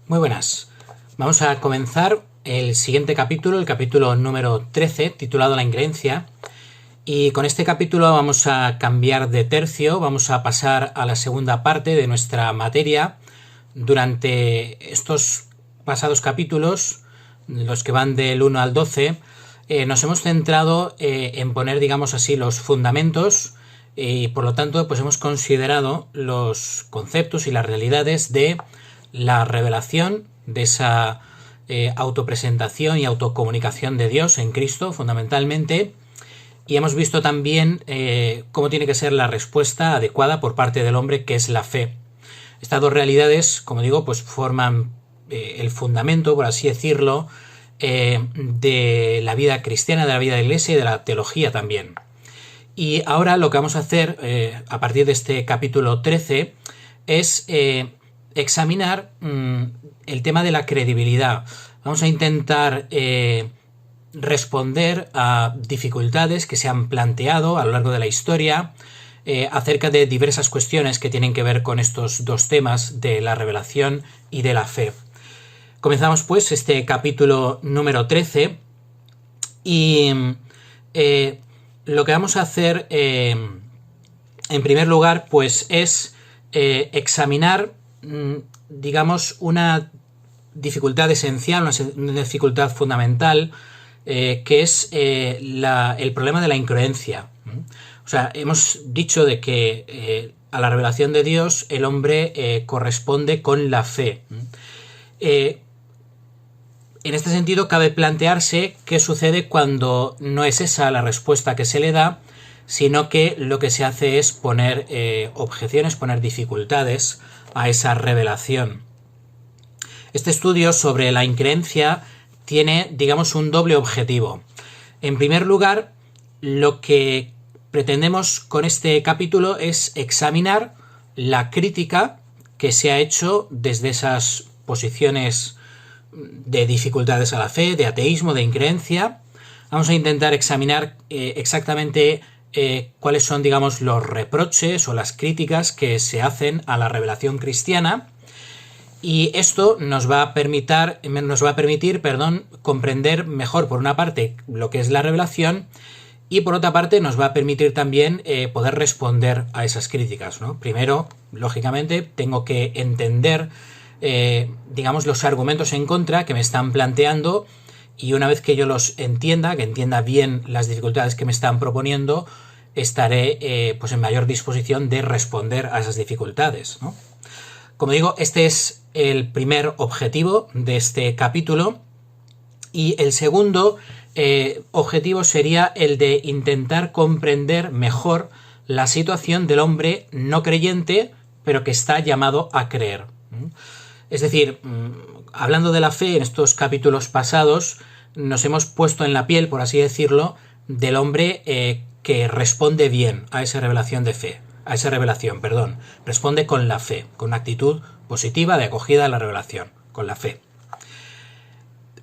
Muy buenas. Vamos a comenzar el siguiente capítulo, el capítulo número 13, titulado La increencia. Y con este capítulo vamos a cambiar de tercio, vamos a pasar a la segunda parte de nuestra materia. Durante estos pasados capítulos, los que van del 1 al 12, nos hemos centrado en poner, digamos así, los fundamentos y por lo tanto pues hemos considerado los conceptos y las realidades de la revelación, de esa autopresentación y autocomunicación de Dios en Cristo fundamentalmente, y hemos visto también cómo tiene que ser la respuesta adecuada por parte del hombre, que es la fe. Estas dos realidades, como digo, pues forman el fundamento, por así decirlo, de la vida cristiana, de la vida de la Iglesia y de la teología también. Y ahora lo que vamos a hacer a partir de este capítulo 13 es examinar el tema de la credibilidad. Vamos a intentar responder a dificultades que se han planteado a lo largo de la historia acerca de diversas cuestiones que tienen que ver con estos dos temas de la revelación y de la fe. Comenzamos pues este capítulo número 13 y lo que vamos a hacer en primer lugar pues es examinar, digamos, una dificultad esencial, una dificultad fundamental, que es el problema de la increencia. O sea, hemos dicho de que a la revelación de Dios el hombre corresponde con la fe. En este sentido, cabe plantearse qué sucede cuando no es esa la respuesta que se le da, sino que lo que se hace es poner objeciones, poner dificultades a esa revelación. Este estudio sobre la increencia tiene, digamos, un doble objetivo. En primer lugar, lo que pretendemos con este capítulo es examinar la crítica que se ha hecho desde esas posiciones de dificultades a la fe, de ateísmo, de increencia. Vamos a intentar examinar exactamente cuáles son, digamos, los reproches o las críticas que se hacen a la revelación cristiana, y esto nos va a permitir, comprender mejor, por una parte, lo que es la revelación, y por otra parte nos va a permitir también poder responder a esas críticas, ¿no? Primero, lógicamente, tengo que entender digamos, los argumentos en contra que me están planteando, y una vez que yo los entienda, que entienda bien las dificultades que me están proponiendo, estaré pues en mayor disposición de responder a esas dificultades, ¿no? Como digo, este es el primer objetivo de este capítulo, y el segundo objetivo sería el de intentar comprender mejor la situación del hombre no creyente, pero que está llamado a creer. Es decir, hablando de la fe, en estos capítulos pasados nos hemos puesto en la piel, por así decirlo, del hombre que responde bien a esa revelación de fe, responde con la fe, con una actitud positiva de acogida a la revelación, con la fe.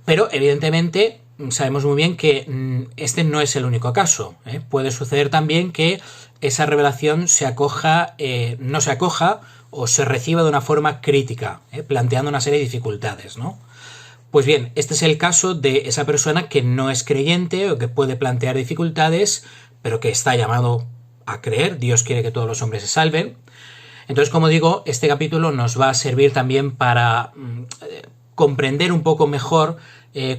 Pero evidentemente sabemos muy bien que este no es el único caso, ¿eh? Puede suceder también que esa revelación no se acoja o se reciba de una forma crítica, planteando una serie de dificultades, ¿no? Pues bien, este es el caso de esa persona que no es creyente o que puede plantear dificultades, pero que está llamado a creer. Dios quiere que todos los hombres se salven. Entonces, como digo, este capítulo nos va a servir también para comprender un poco mejor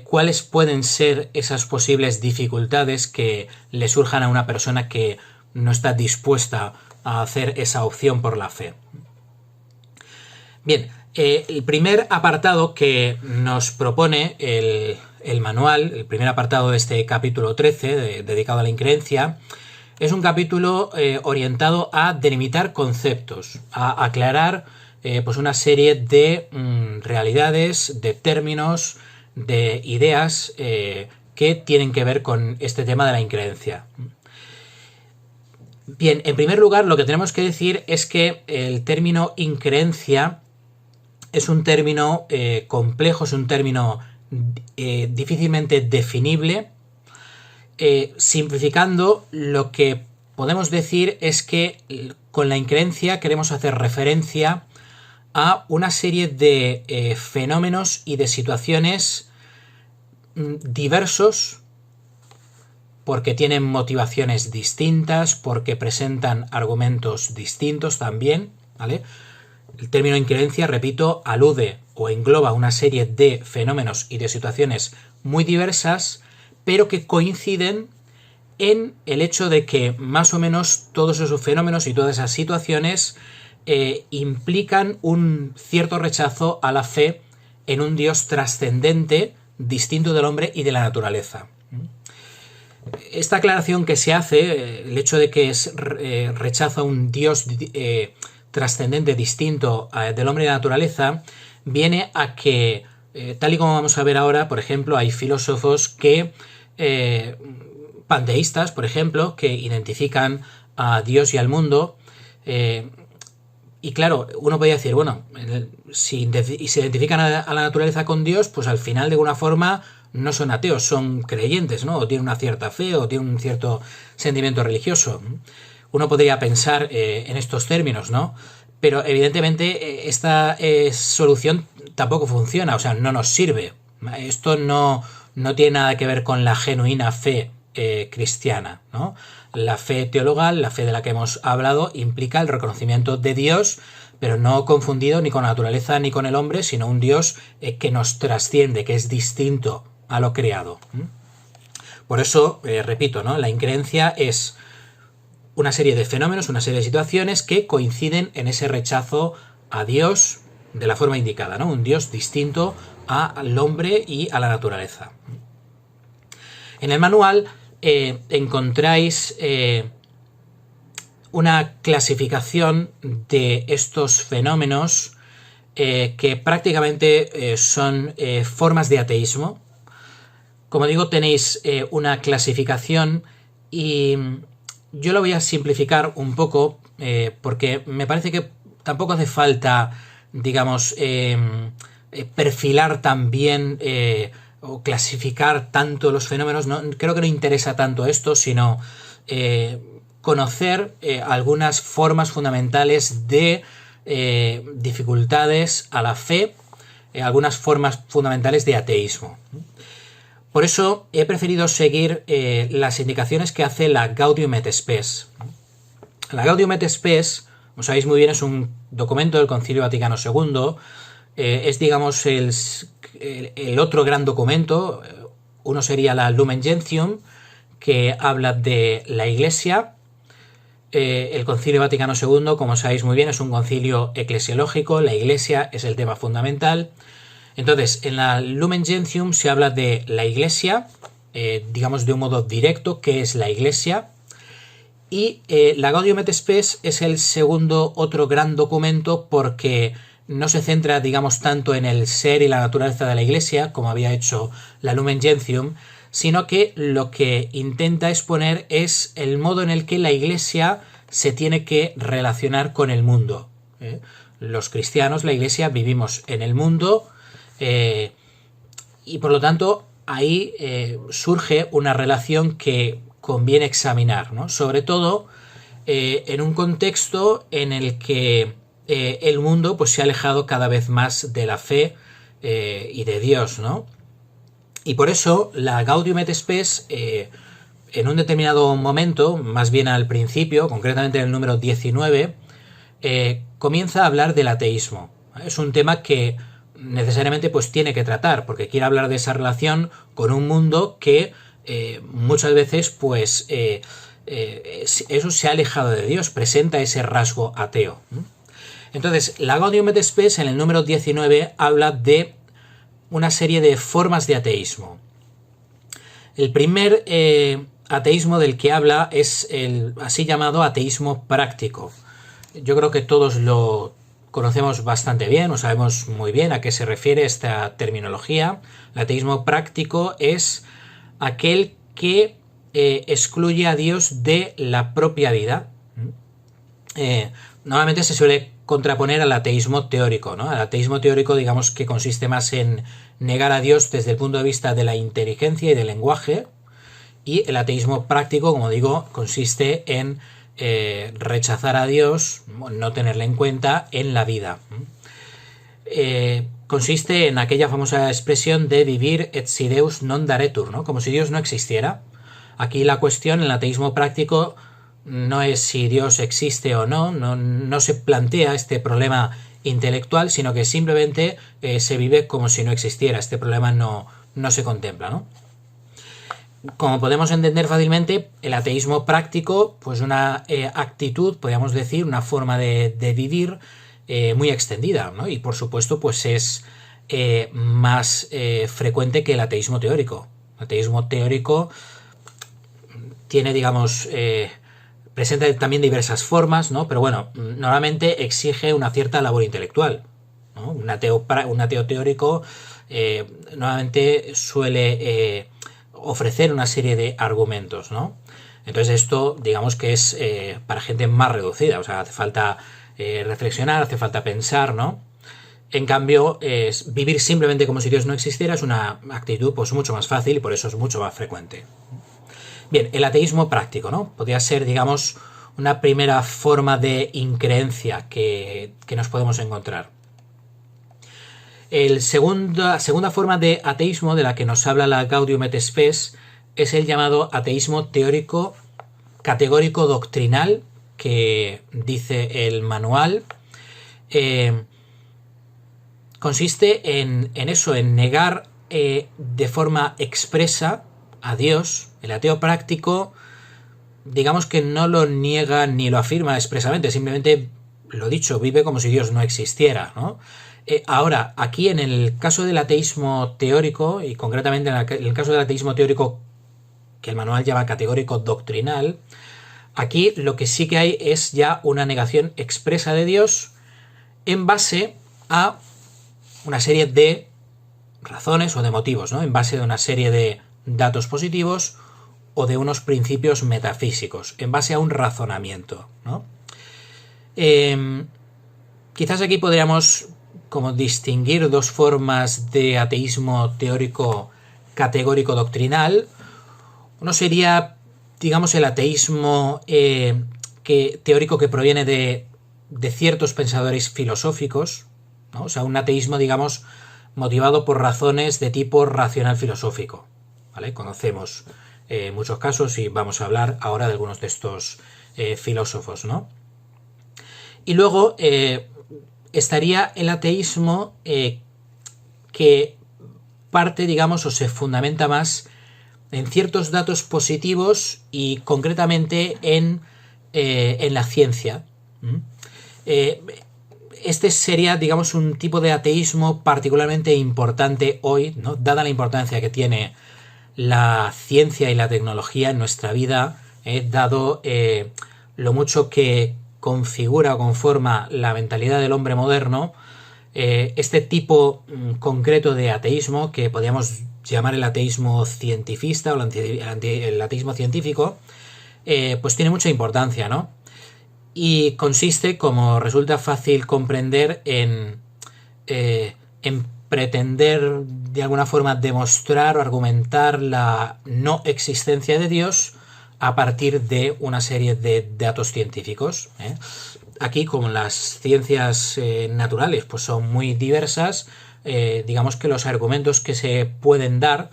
cuáles pueden ser esas posibles dificultades que le surjan a una persona que no está dispuesta a hacer esa opción por la fe. Bien, el primer apartado que nos propone el manual, el primer apartado de este capítulo 13, dedicado a la increencia, es un capítulo orientado a delimitar conceptos, a aclarar pues una serie de realidades, de términos, de ideas que tienen que ver con este tema de la increencia. Bien, en primer lugar, lo que tenemos que decir es que el término increencia es un término complejo, es un término difícilmente definible. Simplificando, lo que podemos decir es que con la increencia queremos hacer referencia a una serie de fenómenos y de situaciones diversos, porque tienen motivaciones distintas, porque presentan argumentos distintos también, ¿vale? El término increencia, repito, alude o engloba una serie de fenómenos y de situaciones muy diversas, pero que coinciden en el hecho de que más o menos todos esos fenómenos y todas esas situaciones implican un cierto rechazo a la fe en un Dios trascendente, distinto del hombre y de la naturaleza. Esta aclaración que se hace, el hecho de que es rechazo a un Dios trascendente, distinto del hombre y de la naturaleza, viene a que, tal y como vamos a ver ahora, por ejemplo, hay filósofos que panteístas, por ejemplo, que identifican a Dios y al mundo, y claro, uno podría decir, bueno, si se identifican a la naturaleza con Dios, pues al final de alguna forma no son ateos, son creyentes, ¿no? O tienen una cierta fe o tienen un cierto sentimiento religioso. Uno podría pensar en estos términos, ¿no? Pero evidentemente esta solución tampoco funciona, o sea, no nos sirve. Esto no tiene nada que ver con la genuina fe cristiana, ¿no? La fe teologal, la fe de la que hemos hablado, implica el reconocimiento de Dios, pero no confundido ni con la naturaleza ni con el hombre, sino un Dios que nos trasciende, que es distinto a lo creado. Por eso, repito, ¿no? La increencia es una serie de fenómenos, una serie de situaciones que coinciden en ese rechazo a Dios de la forma indicada, ¿no? Un Dios distinto al hombre y a la naturaleza. En el manual encontráis una clasificación de estos fenómenos que prácticamente son formas de ateísmo. Como digo, tenéis una clasificación y yo lo voy a simplificar un poco porque me parece que tampoco hace falta, digamos, perfilar tan bien o clasificar tanto los fenómenos. No, creo que no interesa tanto esto, sino conocer algunas formas fundamentales de dificultades a la fe, algunas formas fundamentales de ateísmo. Por eso he preferido seguir las indicaciones que hace la Gaudium et Spes. La Gaudium et Spes, como sabéis muy bien, es un documento del Concilio Vaticano II, es, digamos, el otro gran documento. Uno sería la Lumen Gentium, que habla de la Iglesia. El Concilio Vaticano II, como sabéis muy bien, es un concilio eclesiológico, la Iglesia es el tema fundamental. Entonces, en la Lumen Gentium se habla de la Iglesia, digamos de un modo directo, qué es la Iglesia, y la Gaudium et Spes es el segundo otro gran documento porque no se centra, digamos, tanto en el ser y la naturaleza de la Iglesia, como había hecho la Lumen Gentium, sino que lo que intenta exponer es el modo en el que la Iglesia se tiene que relacionar con el mundo. Los cristianos, la Iglesia, vivimos en el mundo y por lo tanto ahí surge una relación que conviene examinar, ¿no? Sobre todo en un contexto en el que el mundo pues, se ha alejado cada vez más de la fe y de Dios, ¿no? Y por eso la Gaudium et Spes en un determinado momento, más bien al principio, concretamente en el número 19, comienza a hablar del ateísmo. Es un tema que necesariamente pues tiene que tratar, porque quiere hablar de esa relación con un mundo que muchas veces pues eso se ha alejado de Dios, presenta ese rasgo ateo. Entonces, la Gaudium et Spes en el número 19 habla de una serie de formas de ateísmo. El primer ateísmo del que habla es el así llamado ateísmo práctico. Yo creo que todos lo conocemos bastante bien, o sabemos muy bien a qué se refiere esta terminología. El ateísmo práctico es aquel que excluye a Dios de la propia vida. Normalmente se suele contraponer al ateísmo teórico, ¿no? El ateísmo teórico, digamos que consiste más en negar a Dios desde el punto de vista de la inteligencia y del lenguaje, y el ateísmo práctico, como digo, consiste en rechazar a Dios, no tenerle en cuenta en la vida. consiste en aquella famosa expresión de vivir et si Deus non daretur, ¿no? Como si Dios no existiera. Aquí la cuestión en el ateísmo práctico no es si Dios existe o no, no se plantea este problema intelectual, sino que simplemente se vive como si no existiera. Este problema no se contempla, ¿no? Como podemos entender fácilmente, el ateísmo práctico, pues una actitud, podríamos decir, una forma de vivir muy extendida, ¿no? Y por supuesto, pues es más frecuente que el ateísmo teórico. El ateísmo teórico tiene, digamos, presenta también diversas formas, ¿no? Pero bueno, normalmente exige una cierta labor intelectual, ¿no? Un ateo teórico normalmente suele ofrecer una serie de argumentos, ¿no? Entonces esto, digamos que es para gente más reducida, o sea, hace falta reflexionar, hace falta pensar, ¿no? En cambio, vivir simplemente como si Dios no existiera es una actitud pues mucho más fácil y por eso es mucho más frecuente. Bien, el ateísmo práctico, ¿no? Podría ser, digamos, una primera forma de increencia que nos podemos encontrar. La segunda forma de ateísmo de la que nos habla la Gaudium et Spes es el llamado ateísmo teórico categórico doctrinal, que dice el manual. Consiste en eso, en negar de forma expresa a Dios. El ateo práctico, digamos que no lo niega ni lo afirma expresamente, simplemente, lo dicho, vive como si Dios no existiera, ¿no? Ahora, aquí en el caso del ateísmo teórico, y concretamente en el caso del ateísmo teórico que el manual llama categórico doctrinal, aquí lo que sí que hay es ya una negación expresa de Dios en base a una serie de razones o de motivos, ¿no? En base a una serie de datos positivos o de unos principios metafísicos, en base a un razonamiento, ¿no? Quizás aquí podríamos como distinguir dos formas de ateísmo teórico categórico doctrinal. Uno sería, digamos, el ateísmo teórico que proviene de ciertos pensadores filosóficos, ¿no? O sea, un ateísmo, digamos, motivado por razones de tipo racional filosófico, ¿vale? Conocemos muchos casos y vamos a hablar ahora de algunos de estos filósofos, ¿no? Y luego estaría el ateísmo que parte, digamos, o se fundamenta más en ciertos datos positivos y concretamente en la ciencia. Este sería, digamos, un tipo de ateísmo particularmente importante hoy, ¿no? Dada la importancia que tiene la ciencia y la tecnología en nuestra vida, dado lo mucho que configura o conforma la mentalidad del hombre moderno, este tipo concreto de ateísmo, que podríamos llamar el ateísmo cientifista o el ateísmo científico, pues tiene mucha importancia, ¿no? Y consiste, como resulta fácil comprender, en pretender de alguna forma demostrar o argumentar la no existencia de Dios a partir de una serie de datos científicos. Aquí, como las ciencias naturales pues son muy diversas, digamos que los argumentos que se pueden dar,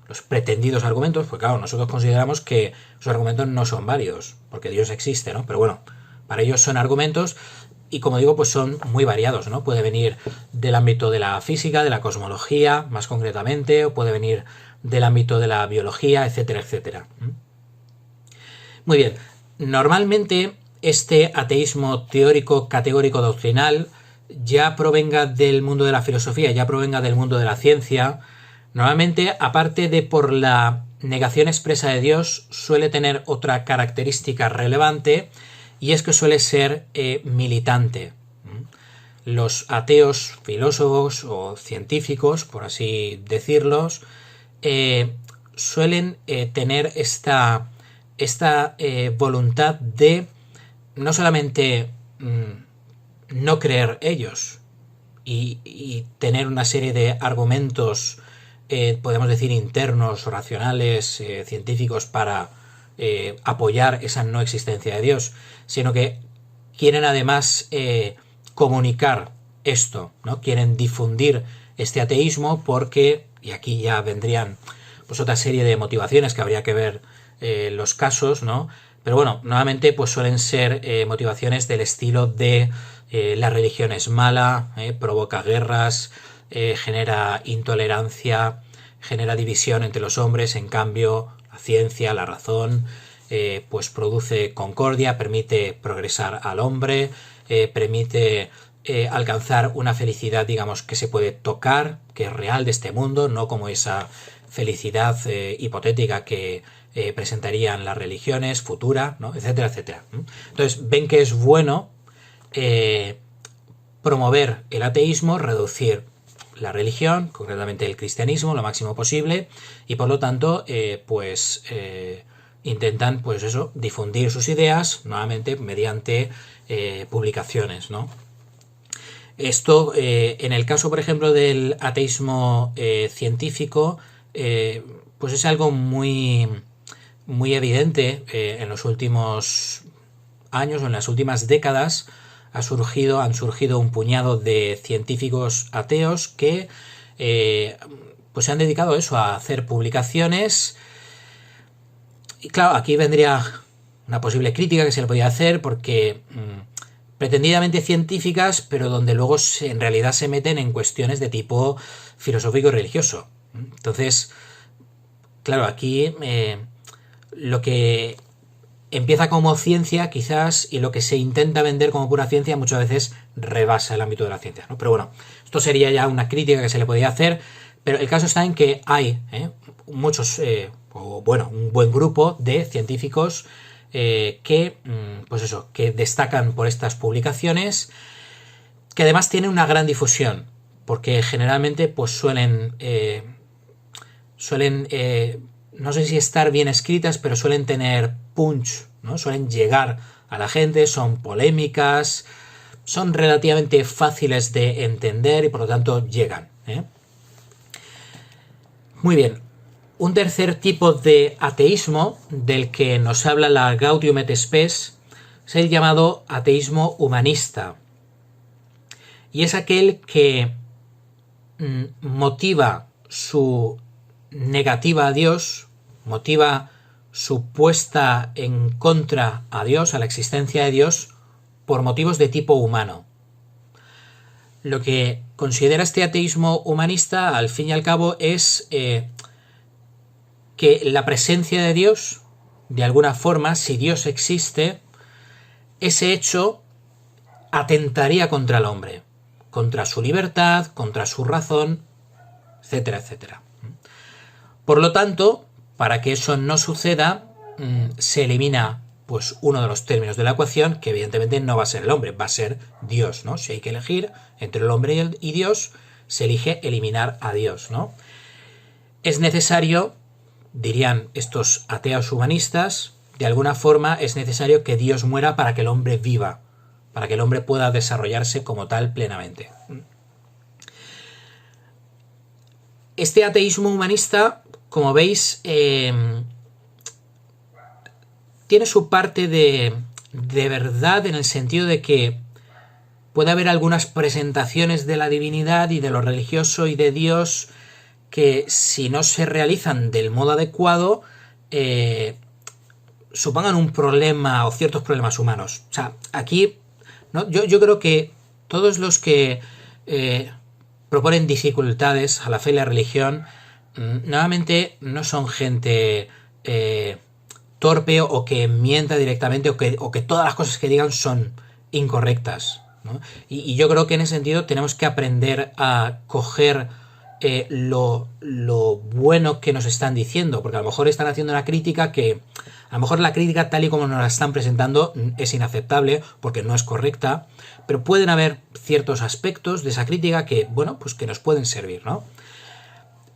los pretendidos argumentos, pues claro, nosotros consideramos que los argumentos no son válidos, porque Dios existe, ¿no? Pero bueno, para ellos son argumentos y, como digo, pues son muy variados, ¿no? Puede venir del ámbito de la física, de la cosmología, más concretamente, o puede venir del ámbito de la biología, etcétera, etcétera. Muy bien, normalmente este ateísmo teórico categórico doctrinal, ya provenga del mundo de la filosofía, ya provenga del mundo de la ciencia, normalmente, aparte de por la negación expresa de Dios, suele tener otra característica relevante, y es que suele ser militante. Los ateos filósofos o científicos, por así decirlos, suelen tener esta voluntad de no solamente no creer ellos y tener una serie de argumentos, podemos decir, internos, racionales, científicos para apoyar esa no existencia de Dios, sino que quieren además comunicar esto, ¿no? Quieren difundir este ateísmo porque, y aquí ya vendrían pues otra serie de motivaciones que habría que ver los casos, ¿no? Pero bueno, nuevamente pues suelen ser motivaciones del estilo de la religión es mala, provoca guerras, genera intolerancia, genera división entre los hombres, en cambio la ciencia, la razón, pues produce concordia, permite progresar al hombre, permite alcanzar una felicidad, digamos, que se puede tocar, que es real de este mundo, no como esa felicidad hipotética que presentarían las religiones, futura, ¿no? Etcétera, etcétera. Entonces ven que es bueno promover el ateísmo, reducir la religión, concretamente el cristianismo, lo máximo posible, y por lo tanto, intentan, pues eso, difundir sus ideas, nuevamente, mediante publicaciones, ¿no? Esto, en el caso, por ejemplo, del ateísmo científico, pues es algo muy, muy evidente en los últimos años o en las últimas décadas. Han surgido un puñado de científicos ateos que pues se han dedicado a eso, a hacer publicaciones. Y claro, aquí vendría una posible crítica que se le podía hacer porque pretendidamente científicas, pero donde luego en realidad se meten en cuestiones de tipo filosófico y religioso. Entonces, claro, aquí lo que empieza como ciencia quizás y lo que se intenta vender como pura ciencia muchas veces rebasa el ámbito de la ciencia, ¿no? Pero bueno, esto sería ya una crítica que se le podía hacer, pero el caso está en que hay muchos, un buen grupo de científicos que destacan por estas publicaciones, que además tienen una gran difusión, porque generalmente pues suelen no sé si estar bien escritas, pero suelen tener punch, ¿no? Suelen llegar a la gente, son polémicas, son relativamente fáciles de entender y por lo tanto llegan. Muy bien. Un tercer tipo de ateísmo del que nos habla la Gaudium et Spes es el llamado ateísmo humanista. Y es aquel que motiva su negativa a Dios, motiva su puesta en contra a Dios, a la existencia de Dios, por motivos de tipo humano. Lo que considera este ateísmo humanista, al fin y al cabo, es que la presencia de Dios, de alguna forma, si Dios existe, ese hecho atentaría contra el hombre, contra su libertad, contra su razón, etcétera, etcétera. Por lo tanto, para que eso no suceda, se elimina pues uno de los términos de la ecuación, que evidentemente no va a ser el hombre, va a ser Dios, ¿no? Si hay que elegir entre el hombre y Dios, se elige eliminar a Dios, ¿no? Es necesario, dirían estos ateos humanistas, de alguna forma es necesario que Dios muera para que el hombre viva, para que el hombre pueda desarrollarse como tal plenamente. Este ateísmo humanista, como veis, tiene su parte de verdad en el sentido de que puede haber algunas presentaciones de la divinidad y de lo religioso y de Dios que si no se realizan del modo adecuado supongan un problema o ciertos problemas humanos. O sea, aquí ¿no? Yo creo que todos los que proponen dificultades a la fe y la religión nuevamente no son gente torpe o que mienta directamente o que todas las cosas que digan son incorrectas, ¿no? Y yo creo que en ese sentido tenemos que aprender a coger lo bueno que nos están diciendo, porque a lo mejor están haciendo una crítica que a lo mejor la crítica tal y como nos la están presentando es inaceptable porque no es correcta, pero pueden haber ciertos aspectos de esa crítica que, bueno, pues que nos pueden servir, ¿no?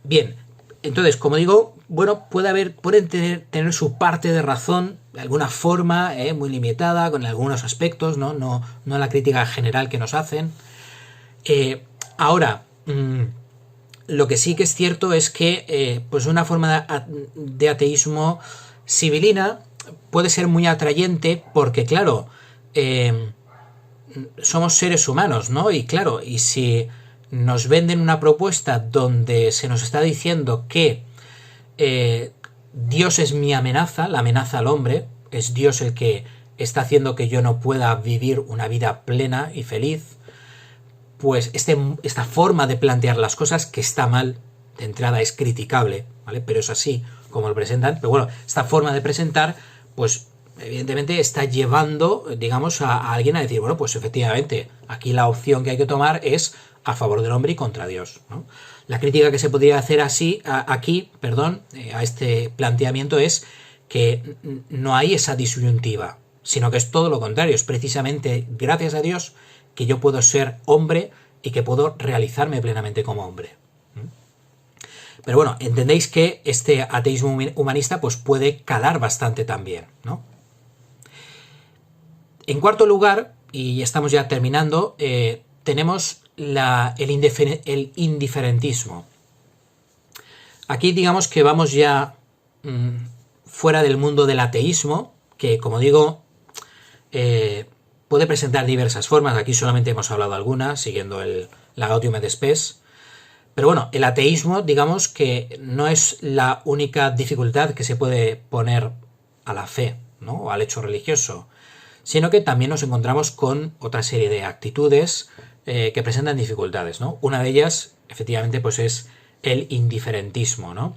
Bien, entonces, como digo, bueno, pueden tener su parte de razón de alguna forma, muy limitada, con algunos aspectos, no la crítica general que nos hacen. Ahora, lo que sí que es cierto es que pues una forma de ateísmo sibilina puede ser muy atrayente porque, claro, somos seres humanos, ¿no? Y claro, y si nos venden una propuesta donde se nos está diciendo que Dios es mi amenaza, la amenaza al hombre, es Dios el que está haciendo que yo no pueda vivir una vida plena y feliz, pues esta forma de plantear las cosas, que está mal, de entrada es criticable, ¿vale? Pero es así como lo presentan. Pero bueno, esta forma de presentar, pues evidentemente está llevando, digamos, a alguien a decir, bueno, pues efectivamente, aquí la opción que hay que tomar es a favor del hombre y contra Dios, ¿no? La crítica que se podría hacer aquí, a este planteamiento es que no hay esa disyuntiva, sino que es todo lo contrario, es precisamente gracias a Dios que yo puedo ser hombre y que puedo realizarme plenamente como hombre. Pero bueno, entendéis que este ateísmo humanista pues puede calar bastante también, ¿no? En cuarto lugar, y estamos ya terminando, tenemos el indiferentismo. Aquí digamos que vamos ya fuera del mundo del ateísmo, que como digo, puede presentar diversas formas. Aquí solamente hemos hablado algunas, siguiendo la Gaudium et Spes. Pero bueno, el ateísmo, digamos que no es la única dificultad que se puede poner a la fe, ¿no? O al hecho religioso, sino que también nos encontramos con otra serie de actitudes que presentan dificultades, ¿no? Una de ellas, efectivamente, pues es el indiferentismo, ¿no?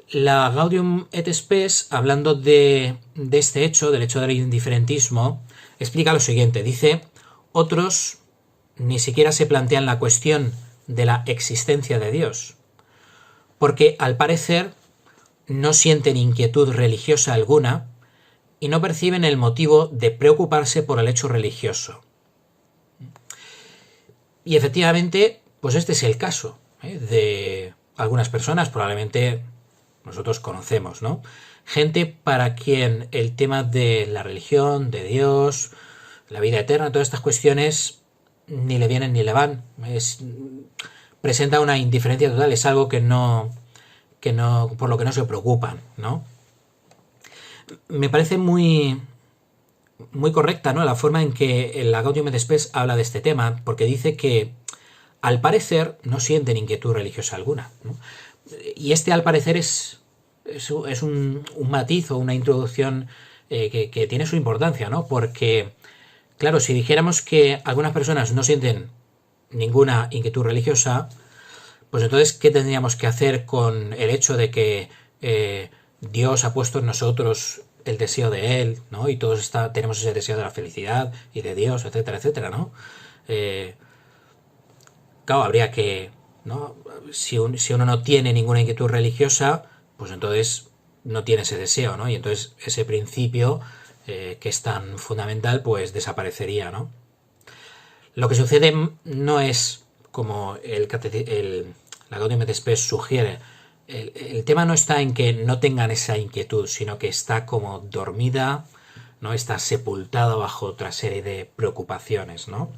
La Gaudium et Spes, hablando de este hecho, del hecho del indiferentismo, explica lo siguiente. Dice, otros ni siquiera se plantean la cuestión de la existencia de Dios, porque al parecer no sienten inquietud religiosa alguna y no perciben el motivo de preocuparse por el hecho religioso. Y efectivamente, pues este es el caso de algunas personas, probablemente nosotros conocemos, ¿no? Gente para quien el tema de la religión, de Dios, la vida eterna, todas estas cuestiones ni le vienen ni le van. Presenta una indiferencia total, es algo que no, por lo que no se preocupan, ¿no? Me parece muy correcta, ¿no?, la forma en que la Gaudium et Spes habla de este tema, porque dice que al parecer no sienten inquietud religiosa alguna, ¿no? Y este al parecer es un matiz o una introducción que tiene su importancia, ¿no? Porque, claro, si dijéramos que algunas personas no sienten ninguna inquietud religiosa, pues entonces, ¿qué tendríamos que hacer con el hecho de que Dios ha puesto en nosotros el deseo de Él, ¿no? Y todos tenemos ese deseo de la felicidad y de Dios, etcétera, etcétera, ¿no? Claro, habría que, ¿no? Si uno no tiene ninguna inquietud religiosa, pues entonces no tiene ese deseo, ¿no? Y entonces ese principio que es tan fundamental, pues desaparecería, ¿no? Lo que sucede no es como la Gaudium et Spes sugiere. El tema no está en que no tengan esa inquietud, sino que está como dormida, ¿no? Está sepultada bajo otra serie de preocupaciones, ¿no?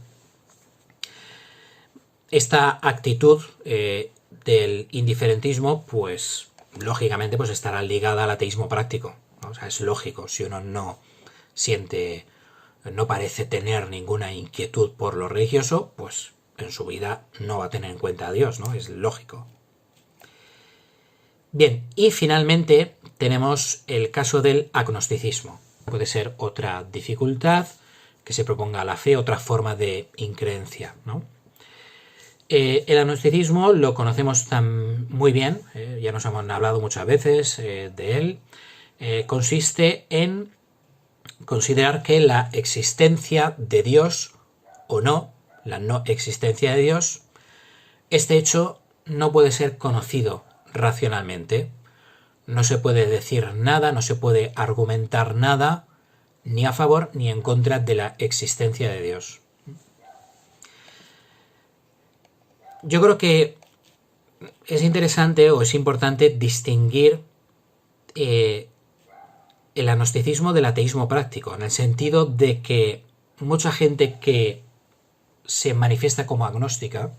Esta actitud del indiferentismo, pues lógicamente pues estará ligada al ateísmo práctico, ¿no? O sea, es lógico, si uno no parece tener ninguna inquietud por lo religioso, pues en su vida no va a tener en cuenta a Dios, ¿no? Es lógico. Bien, y finalmente tenemos el caso del agnosticismo. Puede ser otra dificultad que se proponga a la fe, otra forma de increencia, ¿no? El agnosticismo lo conocemos muy bien, ya nos hemos hablado muchas veces de él. Consiste en considerar que la existencia de Dios o no, la no existencia de Dios, este hecho no puede ser conocido racionalmente. No se puede decir nada, no se puede argumentar nada, ni a favor ni en contra de la existencia de Dios. Yo creo que es interesante o es importante distinguir el agnosticismo del ateísmo práctico, en el sentido de que mucha gente que se manifiesta como agnóstica,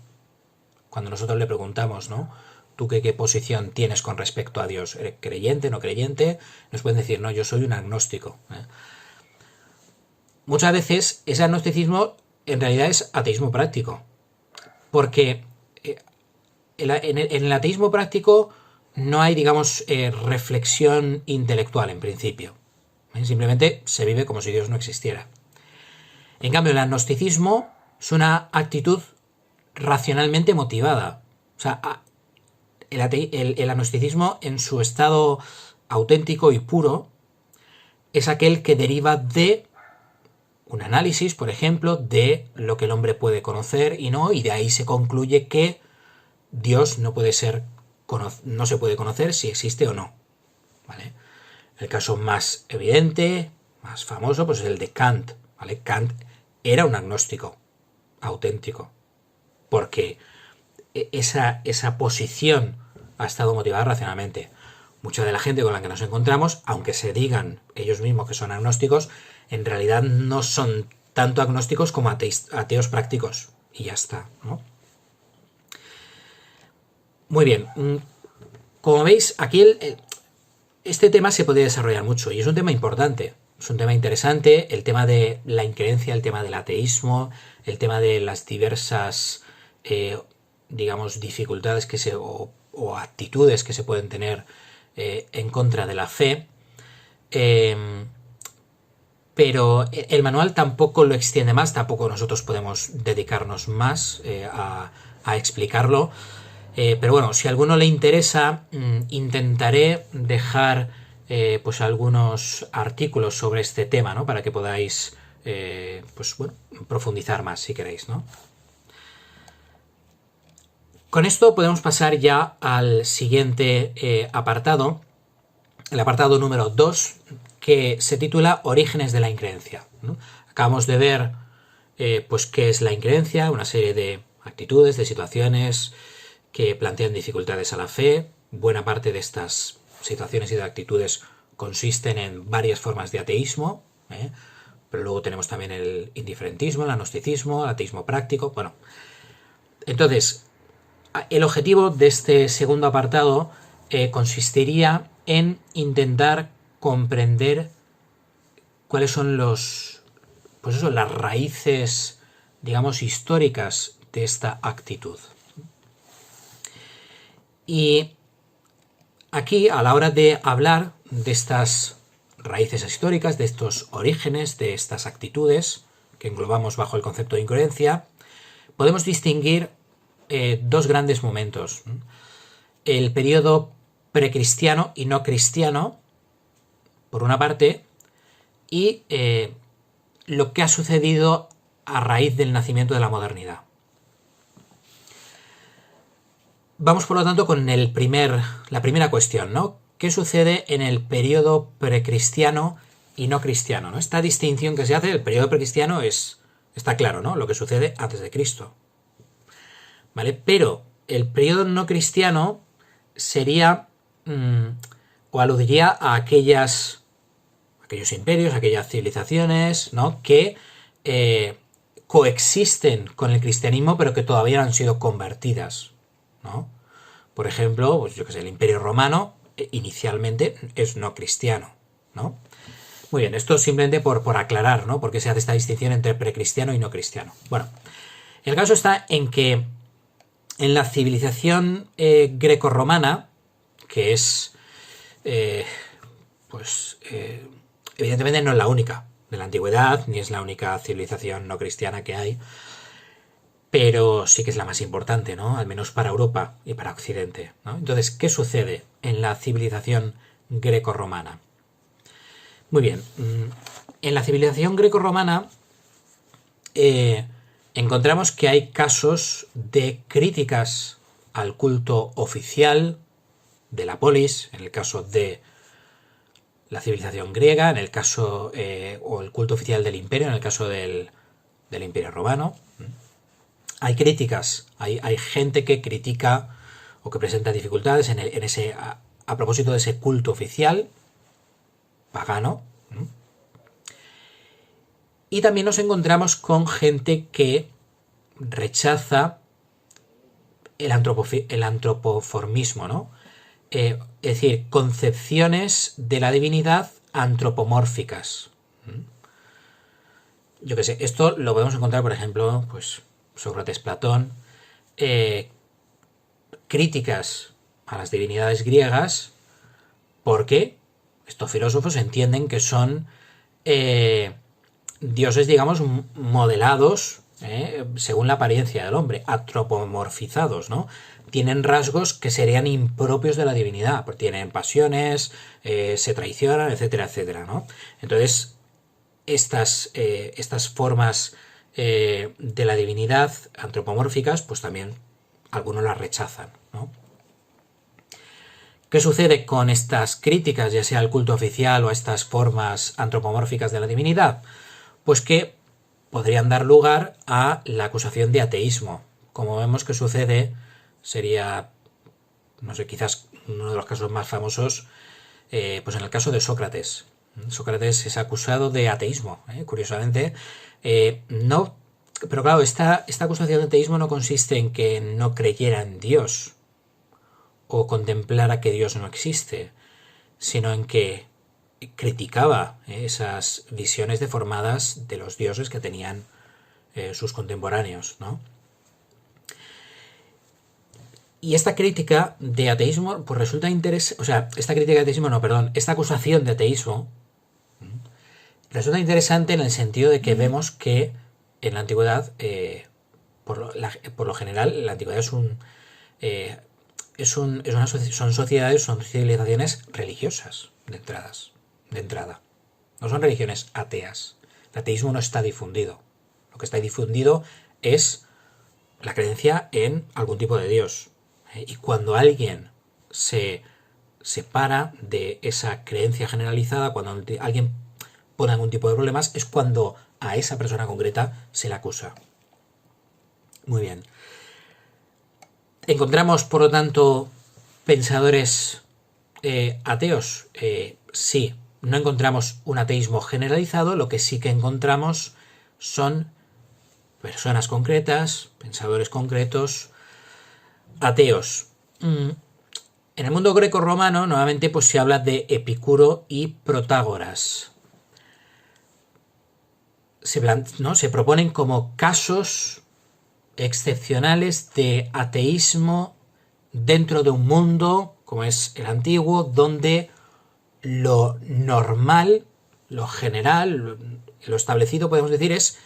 cuando nosotros le preguntamos, ¿no?, ¿tú qué posición tienes con respecto a Dios? ¿Eres creyente, no creyente? Nos pueden decir, no, yo soy un agnóstico, muchas veces ese agnosticismo en realidad es ateísmo práctico, porque en el ateísmo práctico no hay, digamos, reflexión intelectual en principio. Simplemente se vive como si Dios no existiera. En cambio, el agnosticismo es una actitud racionalmente motivada. O sea, el agnosticismo en su estado auténtico y puro es aquel que deriva de un análisis, por ejemplo, de lo que el hombre puede conocer y no, y de ahí se concluye que Dios no se puede conocer si existe o no. ¿Vale? El caso más evidente, más famoso, pues es el de Kant. ¿Vale? Kant era un agnóstico auténtico, porque esa posición ha estado motivada racionalmente. Mucha de la gente con la que nos encontramos, aunque se digan ellos mismos que son agnósticos, en realidad no son tanto agnósticos como ateos prácticos. Y ya está, ¿no? Muy bien. Como veis, aquí este tema se puede desarrollar mucho y es un tema importante. Es un tema interesante, el tema de la increencia, el tema del ateísmo, el tema de las diversas, digamos, dificultades o actitudes que se pueden tener en contra de la fe. Pero el manual tampoco lo extiende más, tampoco nosotros podemos dedicarnos más a explicarlo. Pero bueno, si a alguno le interesa, intentaré dejar pues algunos artículos sobre este tema, ¿no? Para que podáis pues bueno, profundizar más si queréis, ¿no? Con esto podemos pasar ya al siguiente apartado, el apartado número 2, que se titula Orígenes de la increencia, ¿no? Acabamos de ver pues qué es la increencia, una serie de actitudes, de situaciones que plantean dificultades a la fe. Buena parte de estas situaciones y de actitudes consisten en varias formas de ateísmo, pero luego tenemos también el indiferentismo, el agnosticismo, el ateísmo práctico. Bueno, entonces, el objetivo de este segundo apartado consistiría en intentar comprender cuáles son las raíces, digamos, históricas de esta actitud. Y aquí, a la hora de hablar de estas raíces históricas, de estos orígenes, de estas actitudes que englobamos bajo el concepto de incoherencia, podemos distinguir dos grandes momentos. El periodo precristiano y no cristiano, por una parte, y lo que ha sucedido a raíz del nacimiento de la modernidad. Vamos, por lo tanto, con la primera cuestión, ¿no? ¿Qué sucede en el periodo precristiano y no cristiano, ¿no? Esta distinción que se hace del periodo precristiano está claro, ¿no? Lo que sucede antes de Cristo. ¿Vale? Pero el periodo no cristiano sería o aludiría a aquellos imperios, aquellas civilizaciones, ¿no? Que coexisten con el cristianismo, pero que todavía no han sido convertidas, ¿no? Por ejemplo, pues yo que sé, el Imperio Romano inicialmente es no cristiano, ¿no? Muy bien, esto simplemente por aclarar, ¿no? Porque se hace esta distinción entre precristiano y no cristiano. Bueno, el caso está en que en la civilización grecorromana, que es, evidentemente no es la única de la antigüedad, ni es la única civilización no cristiana que hay, pero sí que es la más importante, ¿no? Al menos para Europa y para Occidente, ¿no? Entonces, ¿qué sucede en la civilización grecorromana? Muy bien, en la civilización grecorromana encontramos que hay casos de críticas al culto oficial de la polis, en el caso de la civilización griega, en el caso o el culto oficial del imperio, en el caso del Imperio Romano. Hay críticas, hay gente que critica o que presenta dificultades a propósito de ese culto oficial pagano. Y también nos encontramos con gente que rechaza el antropoformismo, ¿no? Es decir, concepciones de la divinidad antropomórficas. yo qué sé, esto lo podemos encontrar, por ejemplo, pues Sócrates, Platón, eh, críticas a las divinidades griegas, porque estos filósofos entienden que son dioses, digamos, modelados según la apariencia del hombre, antropomorfizados, ¿no? Tienen rasgos que serían impropios de la divinidad, porque tienen pasiones, se traicionan, etcétera, etcétera, ¿no? Entonces, estas formas de la divinidad antropomórficas, pues también algunos las rechazan, ¿no? ¿Qué sucede con estas críticas, ya sea al culto oficial o a estas formas antropomórficas de la divinidad? Pues que podrían dar lugar a la acusación de ateísmo. Como vemos que sucede, sería, no sé, quizás uno de los casos más famosos, pues en el caso de Sócrates. Sócrates es acusado de ateísmo, curiosamente. No, pero claro, esta acusación de ateísmo no consiste en que no creyera en Dios o contemplara que Dios no existe, sino en que criticaba esas visiones deformadas de los dioses que tenían sus contemporáneos, ¿no? Y esta crítica de ateísmo, pues resulta interesante, o sea, esta crítica de ateísmo, no, perdón, esta acusación de ateísmo resulta interesante en el sentido de que vemos que en la antigüedad, por lo general, la antigüedad son sociedades, son civilizaciones religiosas de entrada. No son religiones ateas. El ateísmo no está difundido. Lo que está difundido es la creencia en algún tipo de Dios. Y cuando alguien se separa de esa creencia generalizada, cuando alguien pone algún tipo de problemas, es cuando a esa persona concreta se le acusa. Muy bien. ¿Encontramos, por lo tanto, pensadores ateos? Sí. No encontramos un ateísmo generalizado, lo que sí que encontramos son personas concretas, pensadores concretos, ateos. En el mundo greco-romano, nuevamente, pues se habla de Epicuro y Protágoras. Se proponen como casos excepcionales de ateísmo dentro de un mundo, como es el antiguo, donde lo normal, lo general, lo establecido, podemos decir, es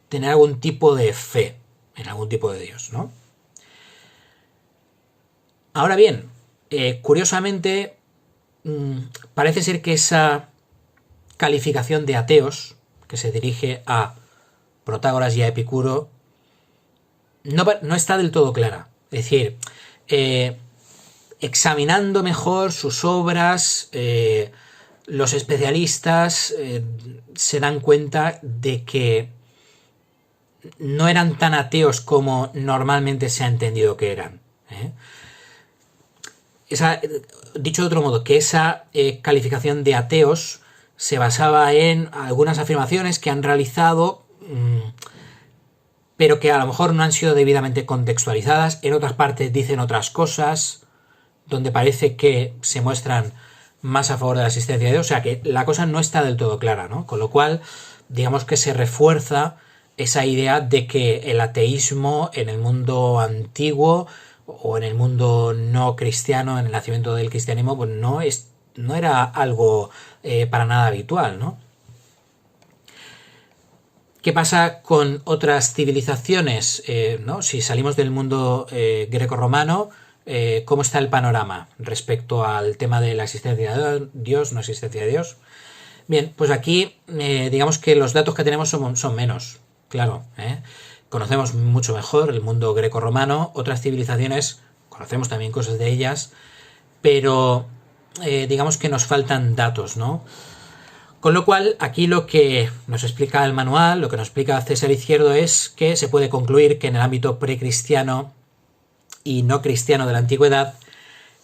tener algún tipo de fe en algún tipo de Dios, ¿no? Ahora bien, curiosamente, parece ser que esa calificación de ateos, que se dirige a Protágoras y a Epicuro, no está del todo clara. Es decir, examinando mejor sus obras, los especialistas se dan cuenta de que no eran tan ateos como normalmente se ha entendido que eran. Dicho de otro modo, que esa calificación de ateos se basaba en algunas afirmaciones que han realizado, pero que a lo mejor no han sido debidamente contextualizadas. En otras partes dicen otras cosas, donde parece que se muestran más a favor de la existencia de Dios. O sea que la cosa no está del todo clara, ¿no? Con lo cual, digamos que se refuerza esa idea de que el ateísmo en el mundo antiguo o en el mundo no cristiano, en el nacimiento del cristianismo, pues no era algo para nada habitual, ¿no? ¿Qué pasa con otras civilizaciones? ¿No? Si salimos del mundo greco-romano, ¿cómo está el panorama respecto al tema de la existencia de Dios, no existencia de Dios? Bien, pues aquí digamos que los datos que tenemos son menos, claro. Conocemos mucho mejor el mundo greco-romano, otras civilizaciones, conocemos también cosas de ellas, pero digamos que nos faltan datos, ¿no? Con lo cual, aquí lo que nos explica el manual, lo que nos explica César Izquierdo, es que se puede concluir que en el ámbito precristiano y no cristiano de la antigüedad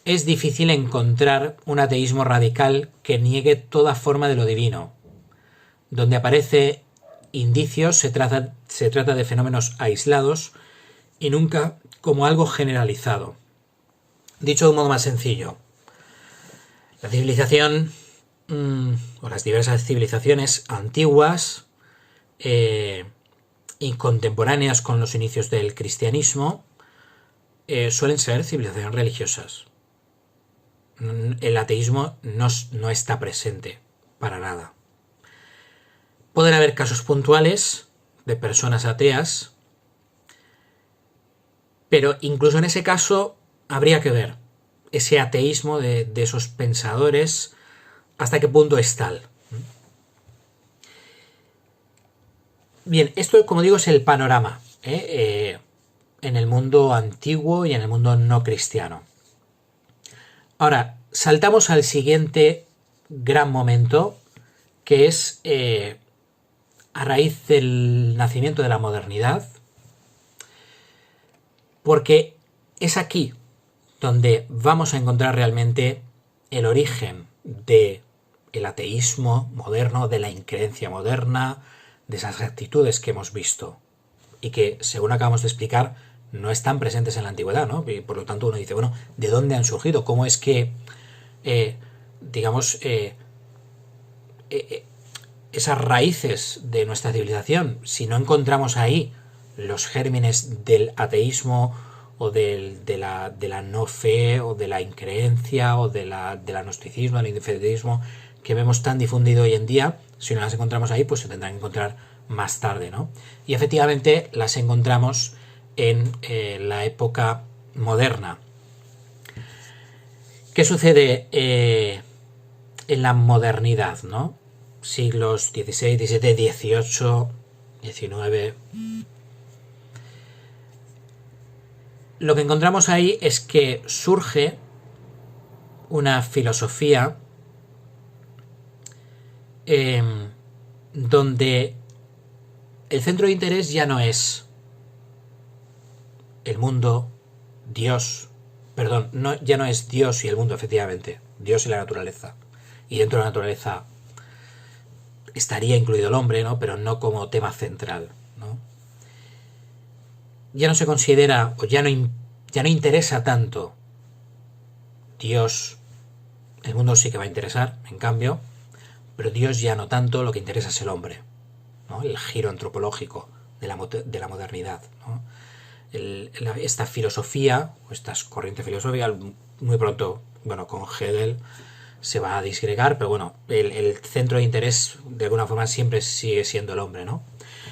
es difícil encontrar un ateísmo radical que niegue toda forma de lo divino. Donde aparece indicios se trata de fenómenos aislados y nunca como algo generalizado. Dicho de un modo más sencillo, la civilización o las diversas civilizaciones antiguas y contemporáneas con los inicios del cristianismo, suelen ser civilizaciones religiosas. El ateísmo no está presente para nada. Pueden haber casos puntuales de personas ateas, pero incluso en ese caso habría que ver ese ateísmo de esos pensadores, hasta qué punto es tal. Bien, esto, como digo, es el panorama en el mundo antiguo y en el mundo no cristiano. Ahora, saltamos al siguiente gran momento, que es a raíz del nacimiento de la modernidad, porque es aquí donde vamos a encontrar realmente el origen del ateísmo moderno, de la increencia moderna, de esas actitudes que hemos visto y que, según acabamos de explicar, no están presentes en la antigüedad, ¿no? Y por lo tanto uno dice, bueno, ¿de dónde han surgido? ¿Cómo es que, esas raíces de nuestra civilización, si no encontramos ahí los gérmenes del ateísmo o de la no fe o de la increencia o del agnosticismo, del infederismo que vemos tan difundido hoy en día, si no las encontramos ahí, pues se tendrán que encontrar más tarde, ¿no? Y efectivamente las encontramos en la época moderna. ¿Qué sucede en la modernidad, ¿no? Siglos XVI, XVII, XVIII, XIX. Lo que encontramos ahí es que surge una filosofía donde el centro de interés ya no es el mundo, Dios, ya no es Dios y el mundo, efectivamente, Dios y la naturaleza. Y dentro de la naturaleza estaría incluido el hombre, ¿no? Pero no como tema central, ¿no? Ya no se considera, o ya no interesa tanto Dios. El mundo sí que va a interesar, en cambio, pero Dios ya no tanto. Lo que interesa es el hombre, ¿no? El giro antropológico de la modernidad, ¿no? Esta filosofía, o estas corrientes filosóficas, muy pronto, bueno, con Hegel se va a disgregar, pero bueno, el centro de interés de alguna forma siempre sigue siendo el hombre, ¿no?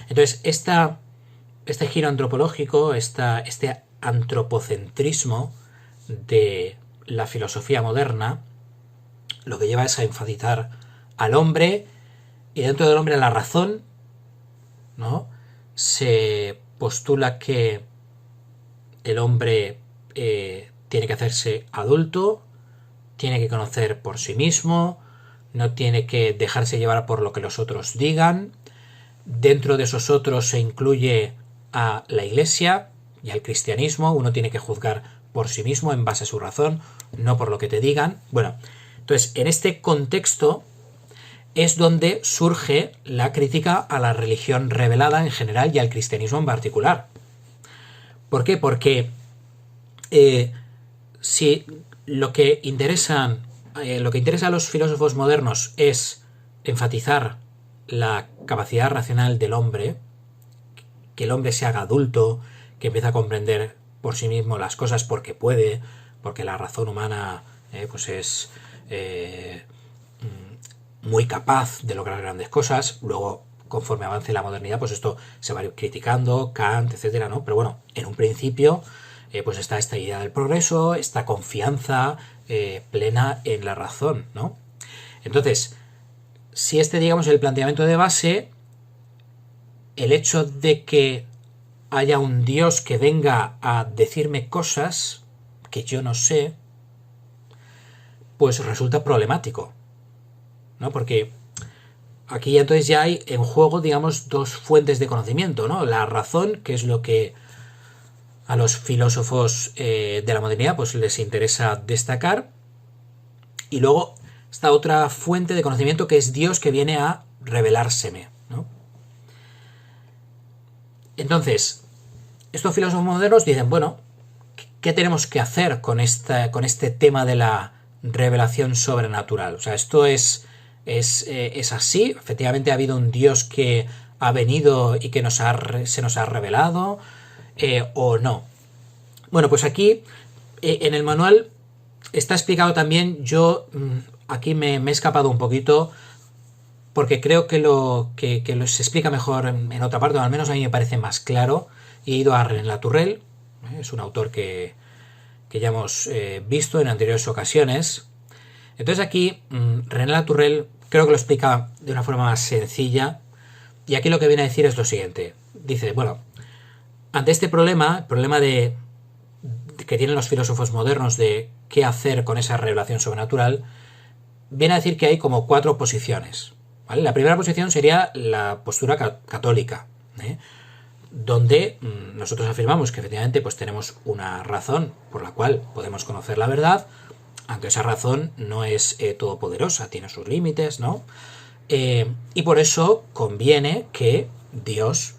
Entonces, este giro antropológico, este antropocentrismo de la filosofía moderna, lo que lleva es a enfatizar al hombre, y dentro del hombre a la razón, ¿no? Se postula que el hombre tiene que hacerse adulto, tiene que conocer por sí mismo, no tiene que dejarse llevar por lo que los otros digan. Dentro de esos otros se incluye a la Iglesia y al cristianismo. Uno tiene que juzgar por sí mismo en base a su razón, no por lo que te digan. Bueno, entonces en este contexto es donde surge la crítica a la religión revelada en general y al cristianismo en particular. ¿Por qué? Porque si lo que interesa a los filósofos modernos es enfatizar la capacidad racional del hombre, que el hombre se haga adulto, que empiece a comprender por sí mismo las cosas porque puede, porque la razón humana pues es muy capaz de lograr grandes cosas. Luego, conforme avance la modernidad, pues esto se va a ir criticando, Kant, etcétera, ¿no? Pero bueno, en un principio pues está esta idea del progreso, esta confianza plena en la razón, ¿no? Entonces, si digamos, el planteamiento de base, el hecho de que haya un Dios que venga a decirme cosas que yo no sé, pues resulta problemático, ¿no? Porque aquí entonces ya hay en juego, digamos, dos fuentes de conocimiento, ¿no? La razón, que es lo que a los filósofos de la modernidad pues les interesa destacar, y luego esta otra fuente de conocimiento que es Dios, que viene a revelárseme, ¿no? Entonces, estos filósofos modernos dicen, bueno, ¿qué tenemos que hacer con este tema de la revelación sobrenatural? O sea, esto es así. Efectivamente ha habido un Dios que ha venido y que se nos ha revelado o no. Bueno, pues aquí en el manual está explicado también. Yo aquí me he escapado un poquito porque creo que se explica mejor en otra parte, o al menos a mí me parece más claro, y he ido a René Latourelle. Es un autor que ya hemos visto en anteriores ocasiones. Entonces aquí René Latourelle creo que lo explica de una forma más sencilla, y aquí lo que viene a decir es lo siguiente. Dice, bueno, ante este problema, el problema que tienen los filósofos modernos de qué hacer con esa revelación sobrenatural, viene a decir que hay como 4 posiciones, ¿vale? La primera posición sería la postura católica, donde nosotros afirmamos que efectivamente pues tenemos una razón por la cual podemos conocer la verdad, aunque esa razón no es todopoderosa, tiene sus límites, ¿no? Y por eso conviene que Dios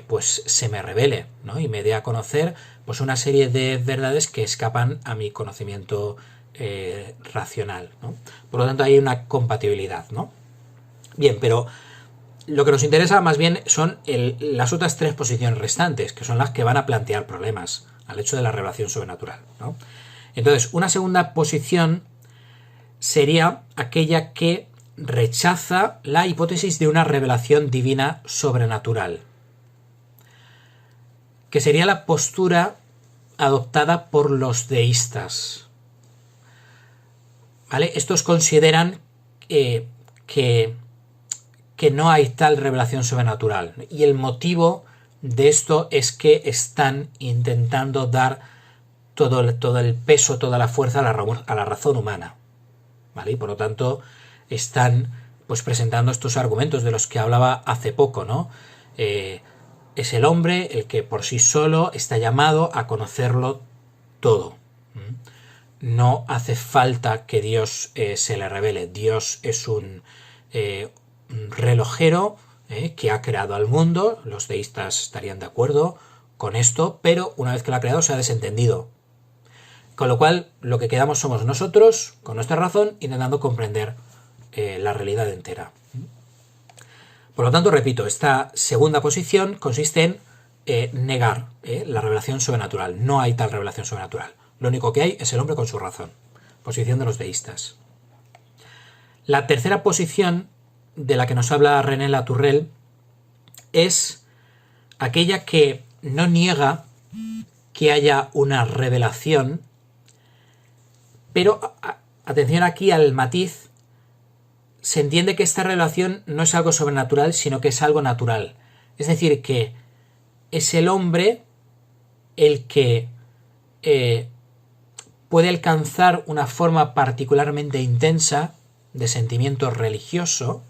pues se me revele, ¿no? Y me dé a conocer pues una serie de verdades que escapan a mi conocimiento racional, ¿no? Por lo tanto hay una compatibilidad, ¿no? Bien, pero lo que nos interesa más bien son las otras 3 posiciones restantes, que son las que van a plantear problemas al hecho de la revelación sobrenatural, ¿no? Entonces, una segunda posición sería aquella que rechaza la hipótesis de una revelación divina sobrenatural, que sería la postura adoptada por los deístas, ¿vale? Estos consideran que no hay tal revelación sobrenatural, y el motivo de esto es que están intentando dar todo el peso, toda la fuerza a la razón humana, ¿vale? Y por lo tanto están pues presentando estos argumentos de los que hablaba hace poco, ¿no? Es el hombre el que por sí solo está llamado a conocerlo todo. No hace falta que Dios se le revele. Dios es un relojero que ha creado al mundo. Los deístas estarían de acuerdo con esto, pero una vez que lo ha creado se ha desentendido. Con lo cual, lo que quedamos somos nosotros, con nuestra razón, intentando comprender la realidad entera. Por lo tanto, repito, esta segunda posición consiste en negar la revelación sobrenatural. No hay tal revelación sobrenatural. Lo único que hay es el hombre con su razón. Posición de los deístas. La tercera posición de la que nos habla René Latourelle es aquella que no niega que haya una revelación, pero atención aquí al matiz. Se entiende que esta revelación no es algo sobrenatural, sino que es algo natural. Es decir, que es el hombre el que puede alcanzar una forma particularmente intensa de sentimiento religioso,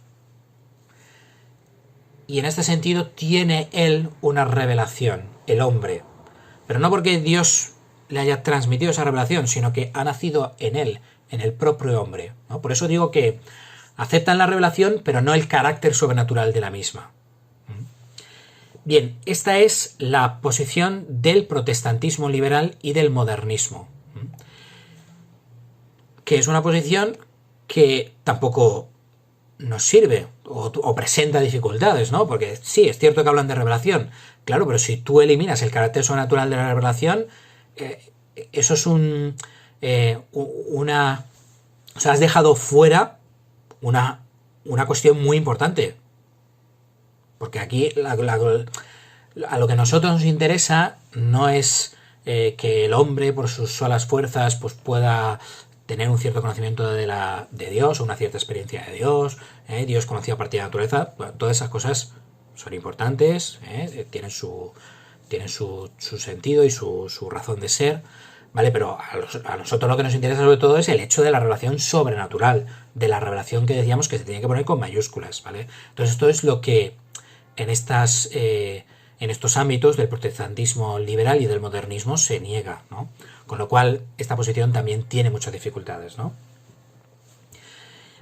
y en este sentido tiene él una revelación, el hombre. Pero no porque Dios le haya transmitido esa revelación, sino que ha nacido en él, en el propio hombre, ¿no? Por eso digo que aceptan la revelación, pero no el carácter sobrenatural de la misma. Bien, esta es la posición del protestantismo liberal y del modernismo, que es una posición que tampoco nos sirve o presenta dificultades, ¿no? Porque sí, es cierto que hablan de revelación, claro, pero si tú eliminas el carácter sobrenatural de la revelación, eso es o sea, has dejado fuera una cuestión muy importante. Porque aquí a lo que a nosotros nos interesa no es que el hombre por sus solas fuerzas pues pueda tener un cierto conocimiento de Dios o una cierta experiencia de Dios. Dios conocido a partir de la naturaleza. Bueno, todas esas cosas son importantes, tienen su sentido y su razón de ser, ¿vale? Pero a nosotros lo que nos interesa sobre todo es el hecho de la revelación sobrenatural, de la revelación que decíamos que se tiene que poner con mayúsculas, ¿vale? Entonces esto es lo que en estos ámbitos del protestantismo liberal y del modernismo se niega, ¿no? Con lo cual esta posición también tiene muchas dificultades, ¿no?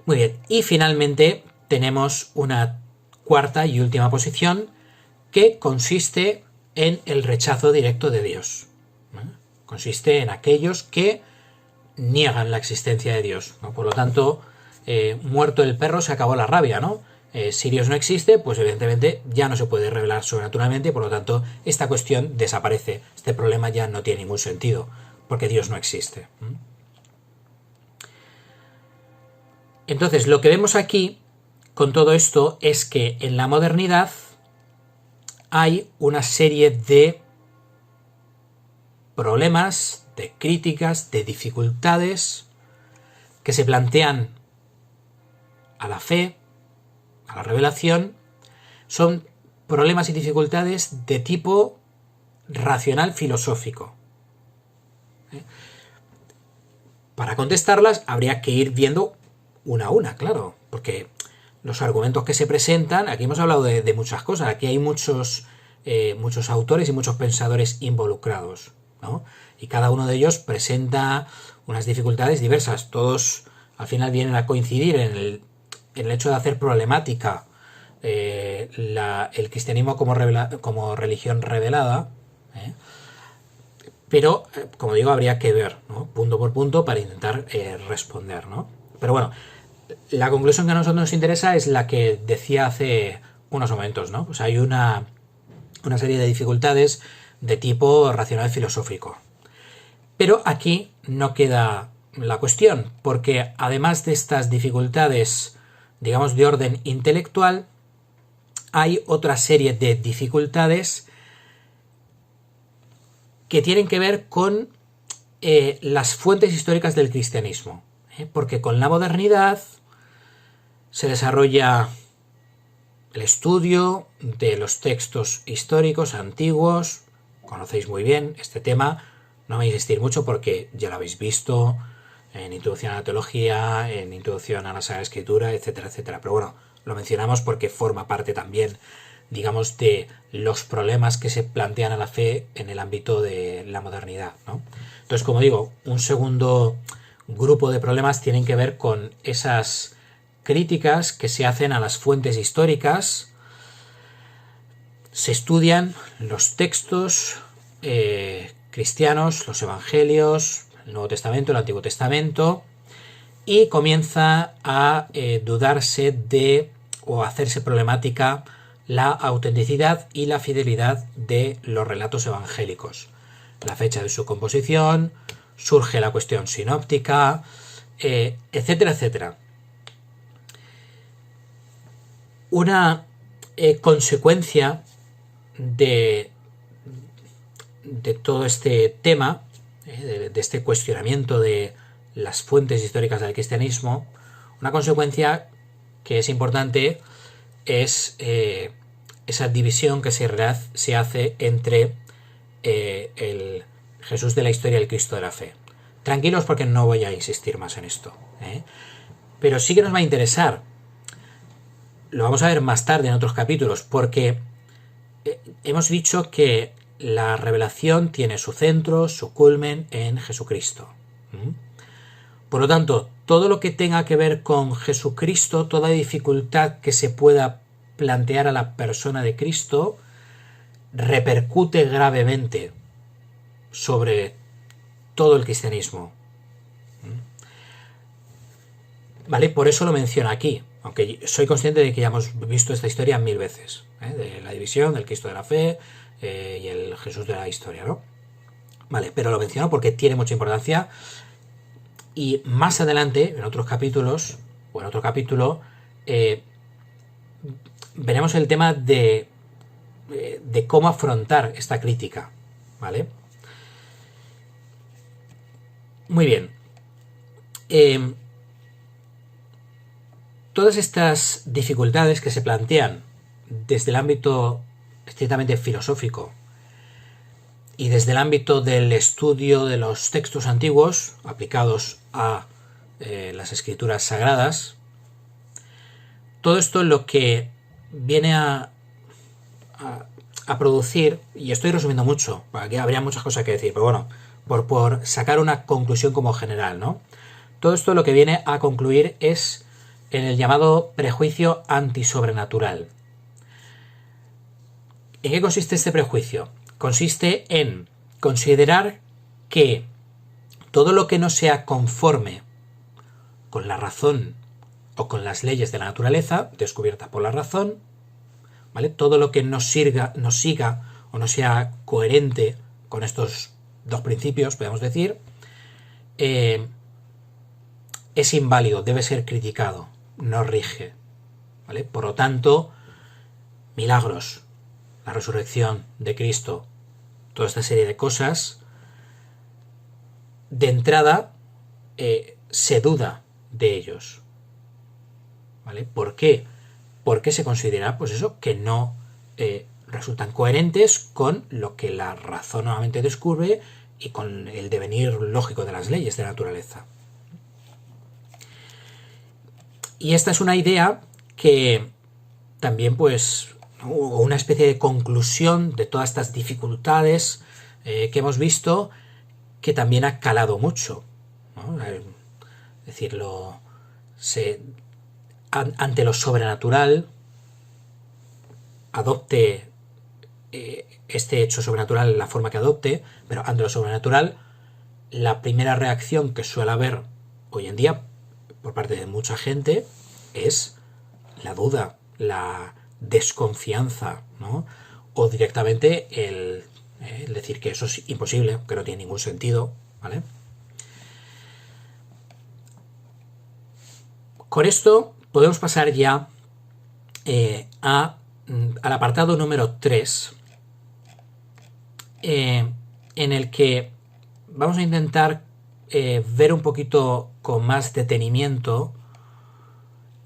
Muy bien, y finalmente tenemos una cuarta y última posición que consiste en el rechazo directo de Dios, ¿no? Consiste en aquellos que niegan la existencia de Dios, ¿no? Por lo tanto, muerto el perro se acabó la rabia, ¿no? si Dios no existe, pues evidentemente ya no se puede revelar sobrenaturalmente, y por lo tanto esta cuestión desaparece. Este problema ya no tiene ningún sentido, porque Dios no existe. Entonces, lo que vemos aquí con todo esto es que en la modernidad hay una serie de problemas, de críticas, de dificultades que se plantean a la fe, a la revelación. Son problemas y dificultades de tipo racional filosófico. Para contestarlas habría que ir viendo una a una, claro, porque los argumentos que se presentan, aquí hemos hablado de muchas cosas, aquí hay muchos autores y muchos pensadores involucrados, ¿no? Y cada uno de ellos presenta unas dificultades diversas. Todos al final vienen a coincidir en el hecho de hacer problemática el cristianismo como religión revelada, pero, como digo, habría que ver, ¿no?, punto por punto para intentar responder, ¿no? Pero bueno, la conclusión que a nosotros nos interesa es la que decía hace unos momentos, ¿no? Pues hay una serie de dificultades de tipo racional filosófico. Pero aquí no queda la cuestión, porque además de estas dificultades, digamos, de orden intelectual, hay otra serie de dificultades que tienen que ver con las fuentes históricas del cristianismo. Porque con la modernidad se desarrolla el estudio de los textos históricos antiguos. Conocéis muy bien este tema, no me voy a insistir mucho porque ya lo habéis visto en Introducción a la Teología, en Introducción a la Sagrada Escritura, etcétera, etcétera. Pero bueno, lo mencionamos porque forma parte también, digamos, de los problemas que se plantean a la fe en el ámbito de la modernidad, ¿no? Entonces, como digo, un segundo grupo de problemas tienen que ver con esas críticas que se hacen a las fuentes históricas. Se estudian los textos cristianos, los evangelios, el Nuevo Testamento, el Antiguo Testamento, y comienza a dudarse de o hacerse problemática la autenticidad y la fidelidad de los relatos evangélicos. La fecha de su composición, surge la cuestión sinóptica, etcétera, etcétera. Una consecuencia de todo este tema, de este cuestionamiento de las fuentes históricas del cristianismo, una consecuencia que es importante es esa división que se hace entre el Jesús de la historia y el Cristo de la fe. Tranquilos porque no voy a insistir más en esto, pero sí que nos va a interesar. Lo vamos a ver más tarde en otros capítulos, porque hemos dicho que la revelación tiene su centro, su culmen en Jesucristo. Por lo tanto, todo lo que tenga que ver con Jesucristo, toda dificultad que se pueda plantear a la persona de Cristo, repercute gravemente sobre todo el cristianismo. ¿Vale? Por eso lo menciono aquí, aunque soy consciente de que ya hemos visto esta historia 1000 veces, de la división del Cristo de la fe y el Jesús de la historia, ¿no? Vale, pero lo menciono porque tiene mucha importancia, y más adelante, en otros capítulos, o en otro capítulo, veremos el tema de cómo afrontar esta crítica, ¿vale? Muy bien. Todas estas dificultades que se plantean desde el ámbito estrictamente filosófico y desde el ámbito del estudio de los textos antiguos aplicados a las escrituras sagradas, todo esto lo que viene a producir, y estoy resumiendo mucho, aquí habría muchas cosas que decir, pero bueno, por sacar una conclusión como general, ¿no? Todo esto lo que viene a concluir es en el llamado prejuicio antisobrenatural. ¿En qué consiste este prejuicio? Consiste en considerar que todo lo que no sea conforme con la razón o con las leyes de la naturaleza descubiertas por la razón, ¿vale? Todo lo que nos siga o no sea coherente con estos dos principios, podemos decir, es inválido, debe ser criticado, no rige, ¿vale? Por lo tanto, milagros, la resurrección de Cristo, toda esta serie de cosas, de entrada se duda de ellos, ¿vale? ¿Por qué? Porque se considera, pues eso, que no resultan coherentes con lo que la razón nuevamente descubre y con el devenir lógico de las leyes de la naturaleza. Y esta es una idea que también, pues, una especie de conclusión de todas estas dificultades que hemos visto, que también ha calado mucho, ¿no? Es decir, ante lo sobrenatural, adopte este hecho sobrenatural la forma que adopte, pero ante lo sobrenatural, la primera reacción que suele haber hoy en día por parte de mucha gente es la duda, la desconfianza, ¿no? O directamente el decir que eso es imposible, que no tiene ningún sentido, ¿vale? Con esto podemos pasar ya al apartado número 3, en el que vamos a intentar ver un poquito con más detenimiento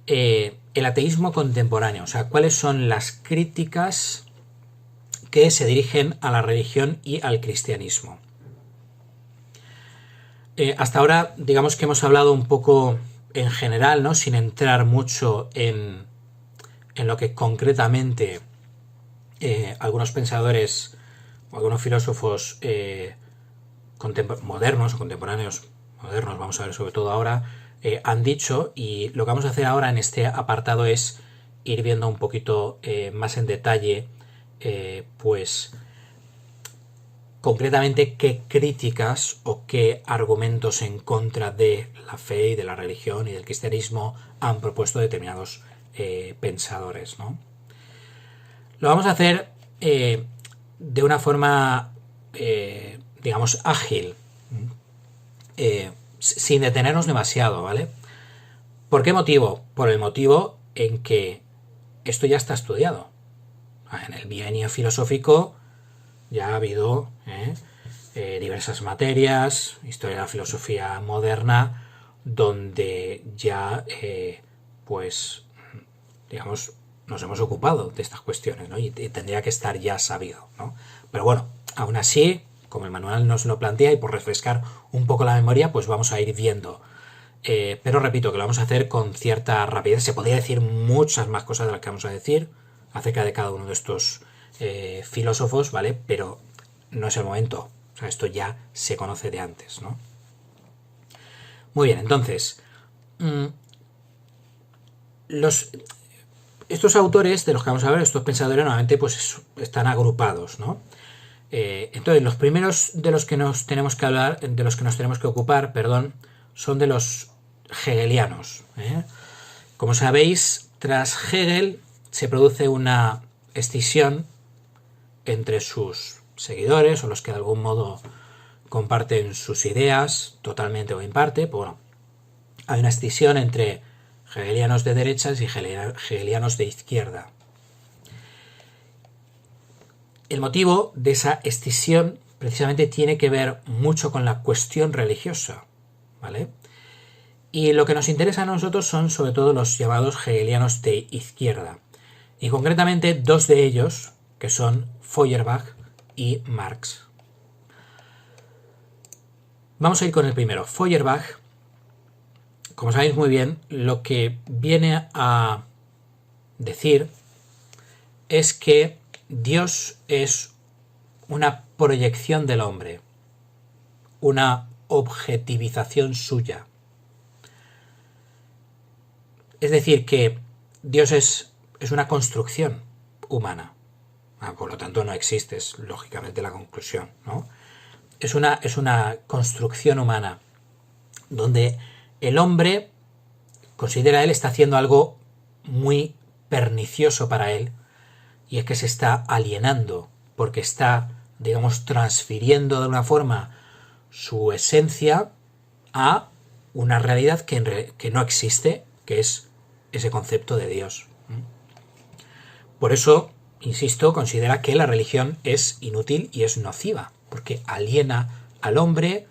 el ateísmo contemporáneo, o sea, cuáles son las críticas que se dirigen a la religión y al cristianismo. Hasta ahora, digamos que hemos hablado un poco en general, ¿no? Sin entrar mucho en lo que concretamente algunos pensadores o algunos filósofos modernos o contemporáneos, modernos, vamos a ver sobre todo ahora, han dicho, y lo que vamos a hacer ahora en este apartado es ir viendo un poquito más en detalle, pues concretamente qué críticas o qué argumentos en contra de la fe y de la religión y del cristianismo han propuesto determinados pensadores, ¿no? Lo vamos a hacer de una forma, digamos, ágil, sin detenernos demasiado, ¿vale? ¿Por qué motivo? Por el motivo en que esto ya está estudiado. En el bienio filosófico ya ha habido diversas materias, historia de la filosofía moderna, donde ya, pues, digamos, nos hemos ocupado de estas cuestiones, ¿no? Y tendría que estar ya sabido, ¿no? Pero bueno, aún así, como el manual nos lo plantea y por refrescar un poco la memoria, pues vamos a ir viendo. Pero repito que lo vamos a hacer con cierta rapidez. Se podría decir muchas más cosas de las que vamos a decir acerca de cada uno de estos filósofos, ¿vale? Pero no es el momento. O sea, esto ya se conoce de antes, ¿no? Muy bien, entonces, estos autores de los que vamos a ver, estos pensadores, normalmente pues están agrupados, ¿no? Entonces, los primeros de los que nos tenemos que hablar, de los que nos tenemos que ocupar, perdón, son de los hegelianos. Como sabéis, tras Hegel se produce una escisión entre sus seguidores o los que de algún modo comparten sus ideas, totalmente o en parte. Pues bueno, hay una escisión entre hegelianos de derechas y hegelianos de izquierda. El motivo de esa escisión precisamente tiene que ver mucho con la cuestión religiosa, ¿vale? Y lo que nos interesa a nosotros son sobre todo los llamados hegelianos de izquierda, y concretamente dos de ellos, que son Feuerbach y Marx. Vamos a ir con el primero. Feuerbach, como sabéis muy bien, lo que viene a decir es que Dios es una proyección del hombre, una objetivización suya. Es decir, que Dios es una construcción humana. Por lo tanto, no existe, es lógicamente la conclusión, ¿no? Es una construcción humana donde el hombre considera él, está haciendo algo muy pernicioso para él, y es que se está alienando, porque está, digamos, transfiriendo de una forma su esencia a una realidad que no existe, que es ese concepto de Dios. Por eso, insisto, considera que la religión es inútil y es nociva, porque aliena al hombre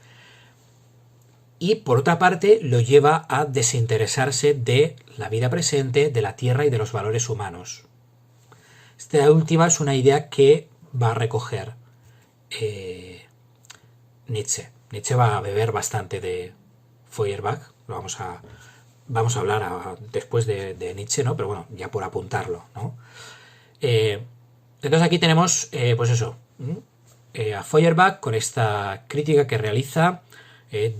y, por otra parte, lo lleva a desinteresarse de la vida presente, de la tierra y de los valores humanos. Esta última es una idea que va a recoger Nietzsche. Nietzsche va a beber bastante de Feuerbach, vamos a hablar después de Nietzsche, ¿no? Pero bueno, ya por apuntarlo, ¿no? Entonces aquí tenemos, pues eso, a Feuerbach con esta crítica que realiza.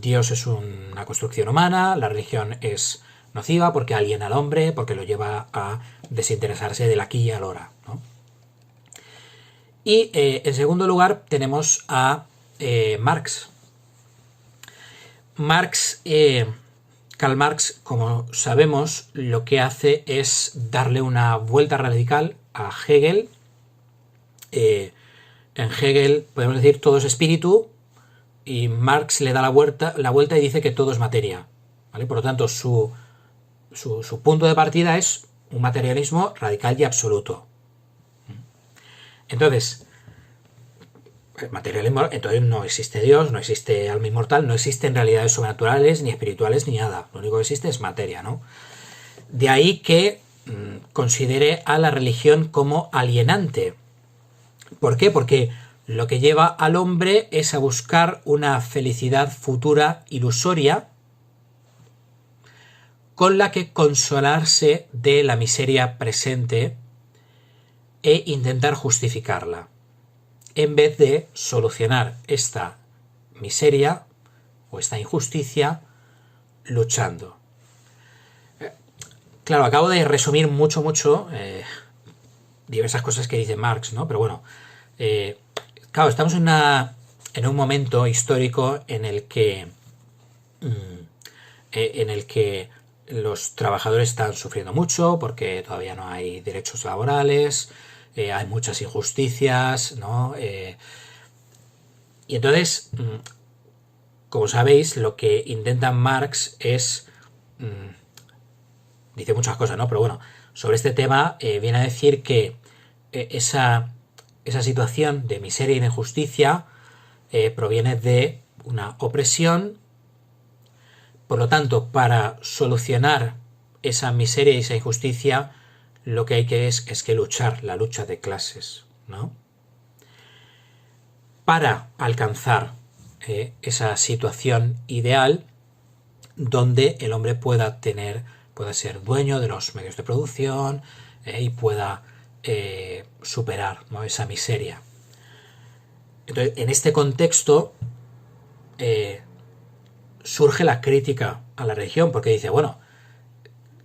Dios es una construcción humana, la religión es nociva porque aliena al hombre, porque lo lleva a desinteresarse del aquí y ahora, ¿no? Y en segundo lugar tenemos a Marx. Karl Marx, como sabemos, lo que hace es darle una vuelta radical a Hegel. En Hegel podemos decir todo es espíritu, y Marx le da la vuelta y dice que todo es materia, ¿vale? Por lo tanto, su punto de partida es un materialismo radical y absoluto. Entonces, el materialismo, entonces no existe Dios, no existe alma inmortal, no existen realidades sobrenaturales, ni espirituales, ni nada. Lo único que existe es materia, ¿no? De ahí que considere a la religión como alienante. ¿Por qué? Porque lo que lleva al hombre es a buscar una felicidad futura ilusoria con la que consolarse de la miseria presente e intentar justificarla, en vez de solucionar esta miseria o esta injusticia luchando. Claro, acabo de resumir mucho diversas cosas que dice Marx, ¿no? Pero bueno, claro, estamos en un momento histórico en el que los trabajadores están sufriendo mucho porque todavía no hay derechos laborales, hay muchas injusticias, ¿no? Y entonces, como sabéis, lo que intenta Marx es... dice muchas cosas, ¿no? Pero bueno, sobre este tema viene a decir que esa situación de miseria y de injusticia proviene de una opresión. Por lo tanto, para solucionar esa miseria y esa injusticia, lo que hay que es que luchar, la lucha de clases, ¿no? Para alcanzar esa situación ideal donde el hombre pueda ser dueño de los medios de producción y pueda superar, ¿no?, esa miseria. Entonces, en este contexto surge la crítica a la religión, porque dice, bueno,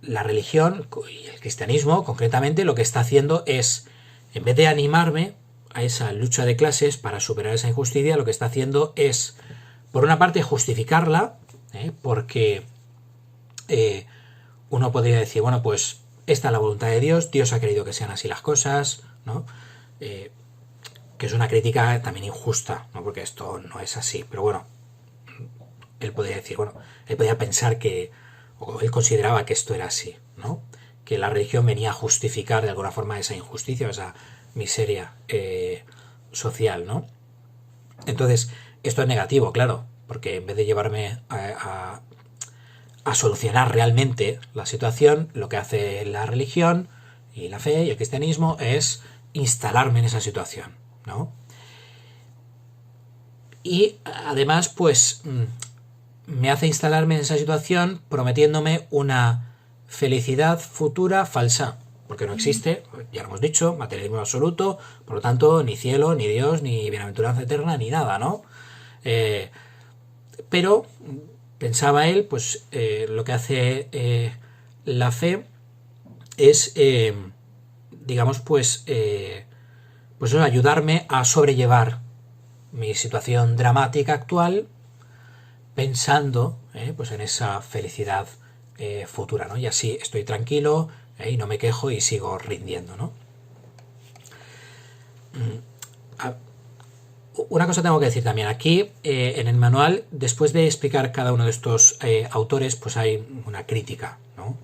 la religión y el cristianismo concretamente lo que está haciendo es, en vez de animarme a esa lucha de clases para superar esa injusticia, lo que está haciendo es, por una parte, justificarla, porque uno podría decir, bueno, pues esta es la voluntad de Dios, Dios ha querido que sean así las cosas, ¿no? Que es una crítica también injusta, ¿no? Porque esto no es así, pero bueno, él podría decir, bueno, él podía pensar o él consideraba que esto era así, ¿no? Que la religión venía a justificar de alguna forma esa injusticia, esa miseria social, ¿no? Entonces, esto es negativo, claro, porque en vez de llevarme a solucionar realmente la situación, lo que hace la religión y la fe y el cristianismo es instalarme en esa situación, ¿no? Y además, pues, me hace instalarme en esa situación prometiéndome una felicidad futura falsa, porque no existe, ya lo hemos dicho, materialismo absoluto, por lo tanto, ni cielo, ni Dios, ni bienaventuranza eterna, ni nada, ¿no? Pero pensaba él, pues lo que hace la fe es, digamos, pues ayudarme a sobrellevar mi situación dramática actual, pensando pues en esa felicidad futura, ¿no? Y así estoy tranquilo y no me quejo y sigo rindiendo, ¿no? Una cosa tengo que decir también. Aquí, en el manual, después de explicar cada uno de estos autores, pues hay una crítica, ¿no?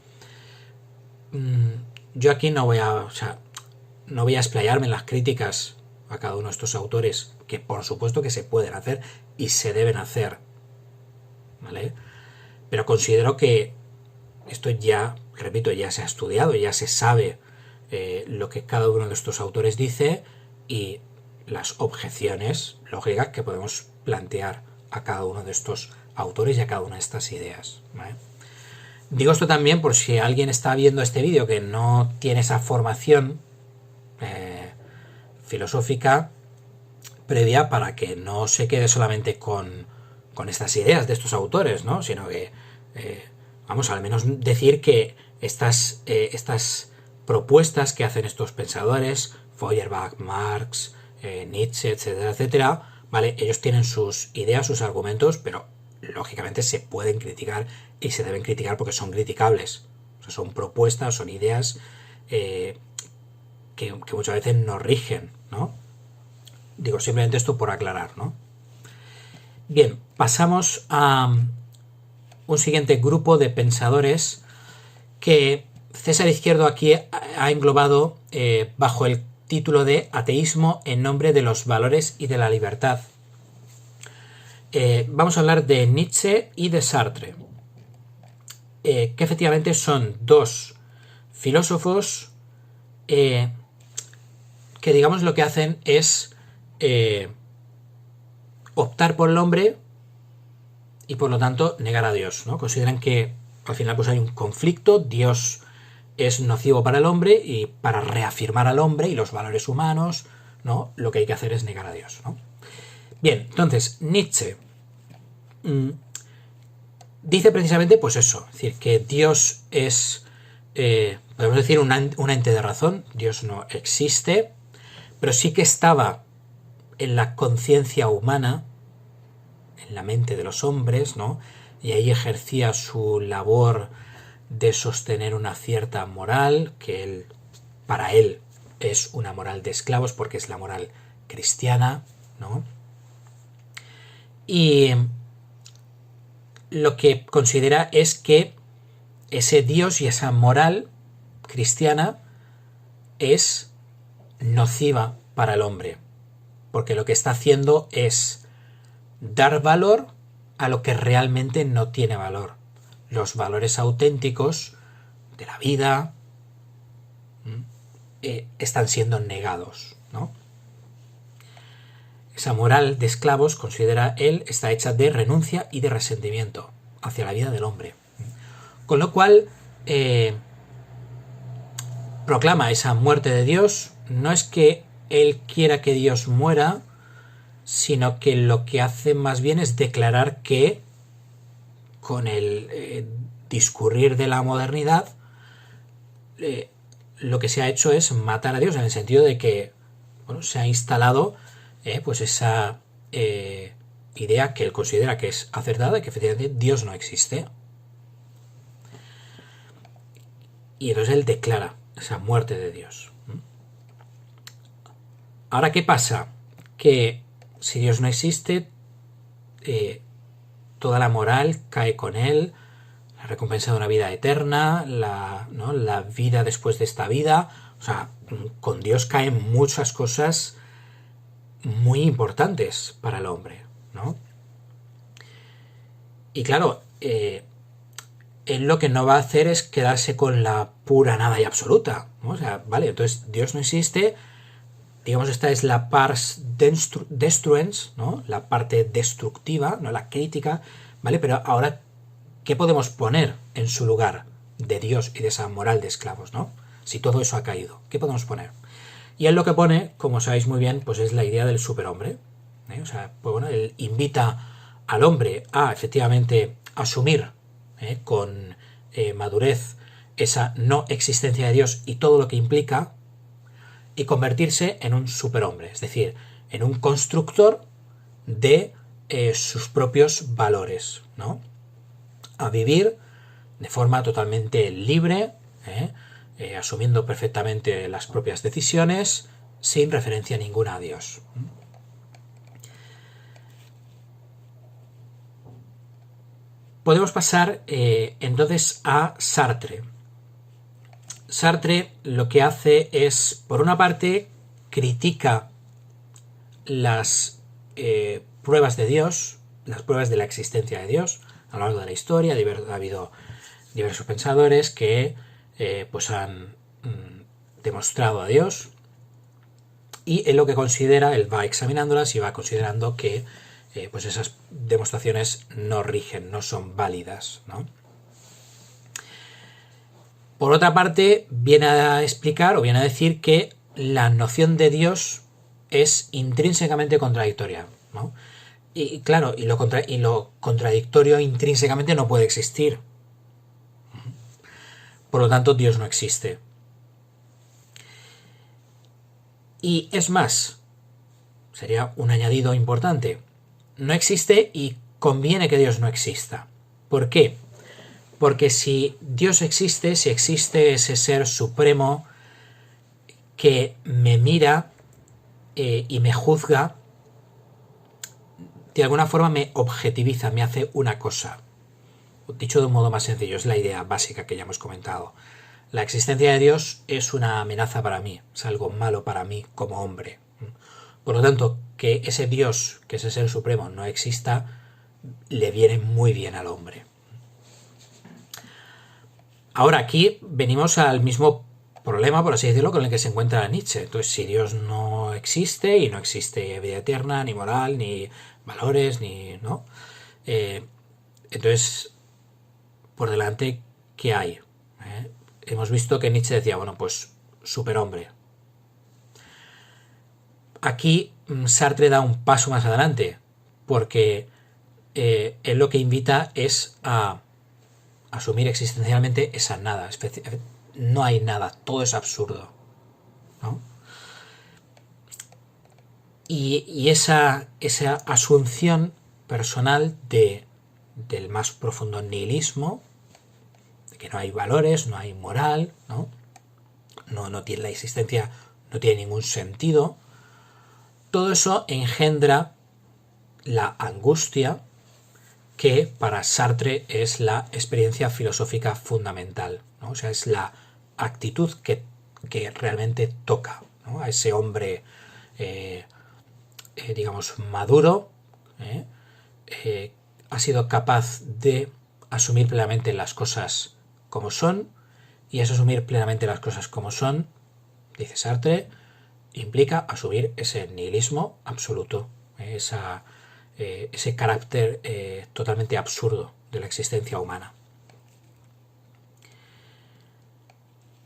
Yo aquí no voy a, o sea, no voy a explayarme en las críticas a cada uno de estos autores, que por supuesto que se pueden hacer y se deben hacer, ¿vale? Pero considero que esto ya, repito, ya se ha estudiado, ya se sabe lo que cada uno de estos autores dice y las objeciones lógicas que podemos plantear a cada uno de estos autores y a cada una de estas ideas, ¿vale? Digo esto también por si alguien está viendo este vídeo que no tiene esa formación filosófica previa, para que no se quede solamente con estas ideas de estos autores, ¿no? Sino que, vamos, al menos decir que estas propuestas que hacen estos pensadores, Feuerbach, Marx, Nietzsche, etcétera, etcétera, ¿vale? Ellos tienen sus ideas, sus argumentos, pero lógicamente se pueden criticar y se deben criticar porque son criticables. O sea, son propuestas, son ideas que muchas veces nos rigen, ¿no? Digo, simplemente esto por aclarar, ¿no? Bien, pasamos a un siguiente grupo de pensadores que César Izquierdo aquí ha englobado bajo el título de Ateísmo en nombre de los valores y de la libertad. Vamos a hablar de Nietzsche y de Sartre, que efectivamente son dos filósofos que, digamos, lo que hacen es optar por el hombre y por lo tanto negar a Dios, ¿no? Consideran que al final pues hay un conflicto, Dios es nocivo para el hombre y para reafirmar al hombre y los valores humanos, ¿no? Lo que hay que hacer es negar a Dios, ¿no? Bien, entonces Nietzsche dice precisamente pues eso, es decir, que Dios es, podemos decir, un ente de razón, Dios no existe, pero sí que estaba en la conciencia humana, en la mente de los hombres, ¿no? Y ahí ejercía su labor de sostener una cierta moral, que para él es una moral de esclavos, porque es la moral cristiana, ¿no? Y lo que considera es que ese Dios y esa moral cristiana es nociva para el hombre, porque lo que está haciendo es dar valor a lo que realmente no tiene valor. Los valores auténticos de la vida están siendo negados, ¿no? Esa moral de esclavos, considera él, está hecha de renuncia y de resentimiento hacia la vida del hombre. Con lo cual, proclama esa muerte de Dios. No es que él quiera que Dios muera, sino que lo que hace más bien es declarar que con el discurrir de la modernidad lo que se ha hecho es matar a Dios, en el sentido de que, bueno, se ha instalado pues esa idea que él considera que es acertada, que efectivamente Dios no existe. Y entonces él declara esa muerte de Dios. Ahora, ¿qué pasa? Que si Dios no existe, toda la moral cae con él, la recompensa de una vida eterna, ¿no? La vida después de esta vida. O sea, con Dios caen muchas cosas muy importantes para el hombre, ¿no? Y claro, él lo que no va a hacer es quedarse con la pura nada y absoluta, ¿no? O sea, vale, entonces Dios no existe, digamos, esta es la pars destruens, ¿no? La parte destructiva, no la crítica, ¿vale? Pero ahora, ¿qué podemos poner en su lugar de Dios y de esa moral de esclavos, ¿no? Si todo eso ha caído, ¿qué podemos poner? Y él lo que pone, como sabéis muy bien, pues es la idea del superhombre, ¿eh? O sea, pues bueno, él invita al hombre a efectivamente asumir con madurez esa no existencia de Dios y todo lo que implica, y convertirse en un superhombre, es decir, en un constructor de sus propios valores, ¿no? A vivir de forma totalmente libre, asumiendo perfectamente las propias decisiones, sin referencia ninguna a Dios. Podemos pasar entonces a Sartre. Sartre lo que hace es, por una parte, critica las pruebas de Dios, las pruebas de la existencia de Dios. A lo largo de la historia ha habido diversos pensadores que pues han demostrado a Dios, y él lo que considera, él va examinándolas y va considerando que pues esas demostraciones no rigen, no son válidas, ¿no? Por otra parte, viene a explicar o viene a decir que la noción de Dios es intrínsecamente contradictoria, ¿no? Y claro, y lo contradictorio intrínsecamente no puede existir. Por lo tanto, Dios no existe. Y es más, sería un añadido importante, no existe y conviene que Dios no exista. ¿Por qué? Porque si Dios existe, si existe ese ser supremo que me mira y me juzga, de alguna forma me objetiviza, me hace una cosa. Dicho de un modo más sencillo, es la idea básica que ya hemos comentado. La existencia de Dios es una amenaza para mí, es algo malo para mí como hombre. Por lo tanto, que ese Dios, que ese ser supremo no exista, le viene muy bien al hombre. Ahora aquí venimos al mismo problema, por así decirlo, con el que se encuentra Nietzsche. Entonces, si Dios no existe, y no existe vida eterna, ni moral, ni valores, ni... ¿no? Entonces, por delante, ¿qué hay? Hemos visto que Nietzsche decía, bueno, pues superhombre. Aquí Sartre da un paso más adelante, porque él lo que invita es a asumir existencialmente esa nada. No hay nada, todo es absurdo, ¿no? Y esa asunción personal del más profundo nihilismo, de que no hay valores, no hay moral, ¿no? No tiene la existencia, no tiene ningún sentido. Todo eso engendra la angustia, que para Sartre es la experiencia filosófica fundamental, ¿no? O sea, es la actitud que realmente toca, ¿no? A ese hombre, digamos, maduro, ha sido capaz de asumir plenamente las cosas como son, y ese asumir plenamente las cosas como son, dice Sartre, implica asumir ese nihilismo absoluto, ese carácter totalmente absurdo de la existencia humana.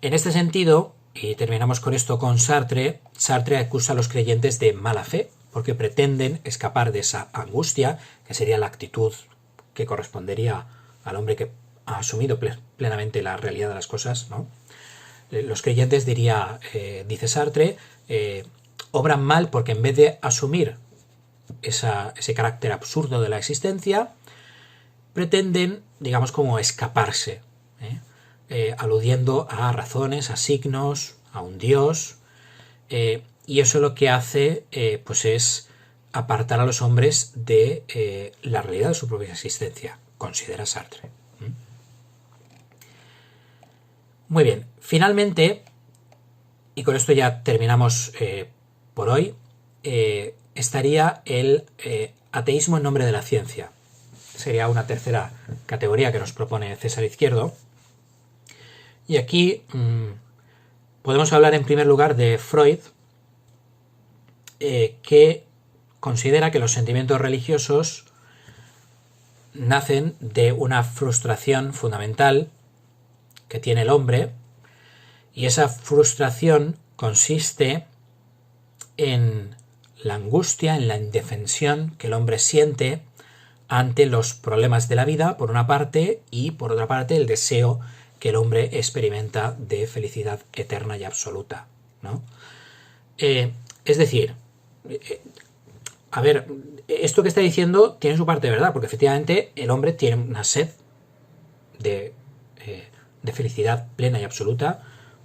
En este sentido, y terminamos con esto con Sartre, Sartre acusa a los creyentes de mala fe, porque pretenden escapar de esa angustia, que sería la actitud que correspondería al hombre que ha asumido plenamente la realidad de las cosas, ¿no? Los creyentes, dice Sartre, obran mal porque en vez de asumir ese carácter absurdo de la existencia, pretenden, digamos, como escaparse, aludiendo a razones, a signos, a un Dios, y eso lo que hace pues es apartar a los hombres de la realidad de su propia existencia, considera Sartre. Muy bien, finalmente, y con esto ya terminamos por hoy, estaría el ateísmo en nombre de la ciencia. Sería una tercera categoría que nos propone César Izquierdo. Y aquí podemos hablar en primer lugar de Freud, que considera que los sentimientos religiosos nacen de una frustración fundamental que tiene el hombre, y esa frustración consiste en la angustia, en la indefensión que el hombre siente ante los problemas de la vida, por una parte, y por otra parte el deseo que el hombre experimenta de felicidad eterna y absoluta, ¿no? Es decir, a ver, esto que está diciendo tiene su parte de verdad, porque efectivamente el hombre tiene una sed de de felicidad plena y absoluta,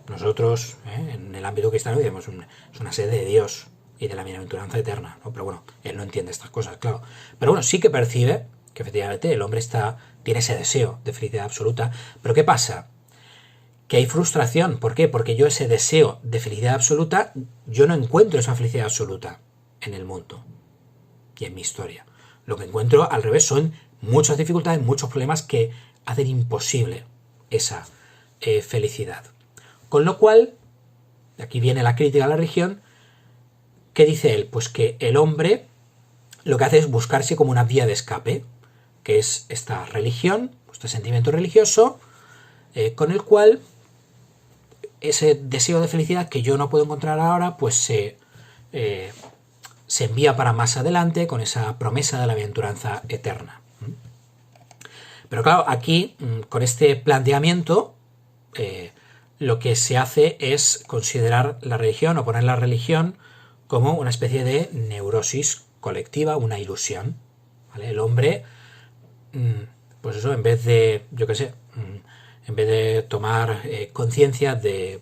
nosotros, en el ámbito cristiano, digamos, es una sed de Dios y de la bienaventuranza eterna, ¿no? Pero bueno, él no entiende estas cosas, claro. Pero bueno, sí que percibe que efectivamente el hombre tiene ese deseo de felicidad absoluta. Pero ¿qué pasa? Que hay frustración. ¿Por qué? Porque yo ese deseo de felicidad absoluta, yo no encuentro esa felicidad absoluta en el mundo y en mi historia. Lo que encuentro al revés son muchas dificultades, muchos problemas que hacen imposible esa felicidad. Con lo cual, aquí viene la crítica a la religión. ¿Qué dice él? Pues que el hombre lo que hace es buscarse como una vía de escape, que es esta religión, este sentimiento religioso, con el cual ese deseo de felicidad que yo no puedo encontrar ahora, pues se envía para más adelante con esa promesa de la bienaventuranza eterna. Pero claro, aquí, con este planteamiento, lo que se hace es considerar la religión o poner la religión como una especie de neurosis colectiva, una ilusión, ¿vale? El hombre, pues eso, en vez de, yo qué sé, en vez de tomar conciencia de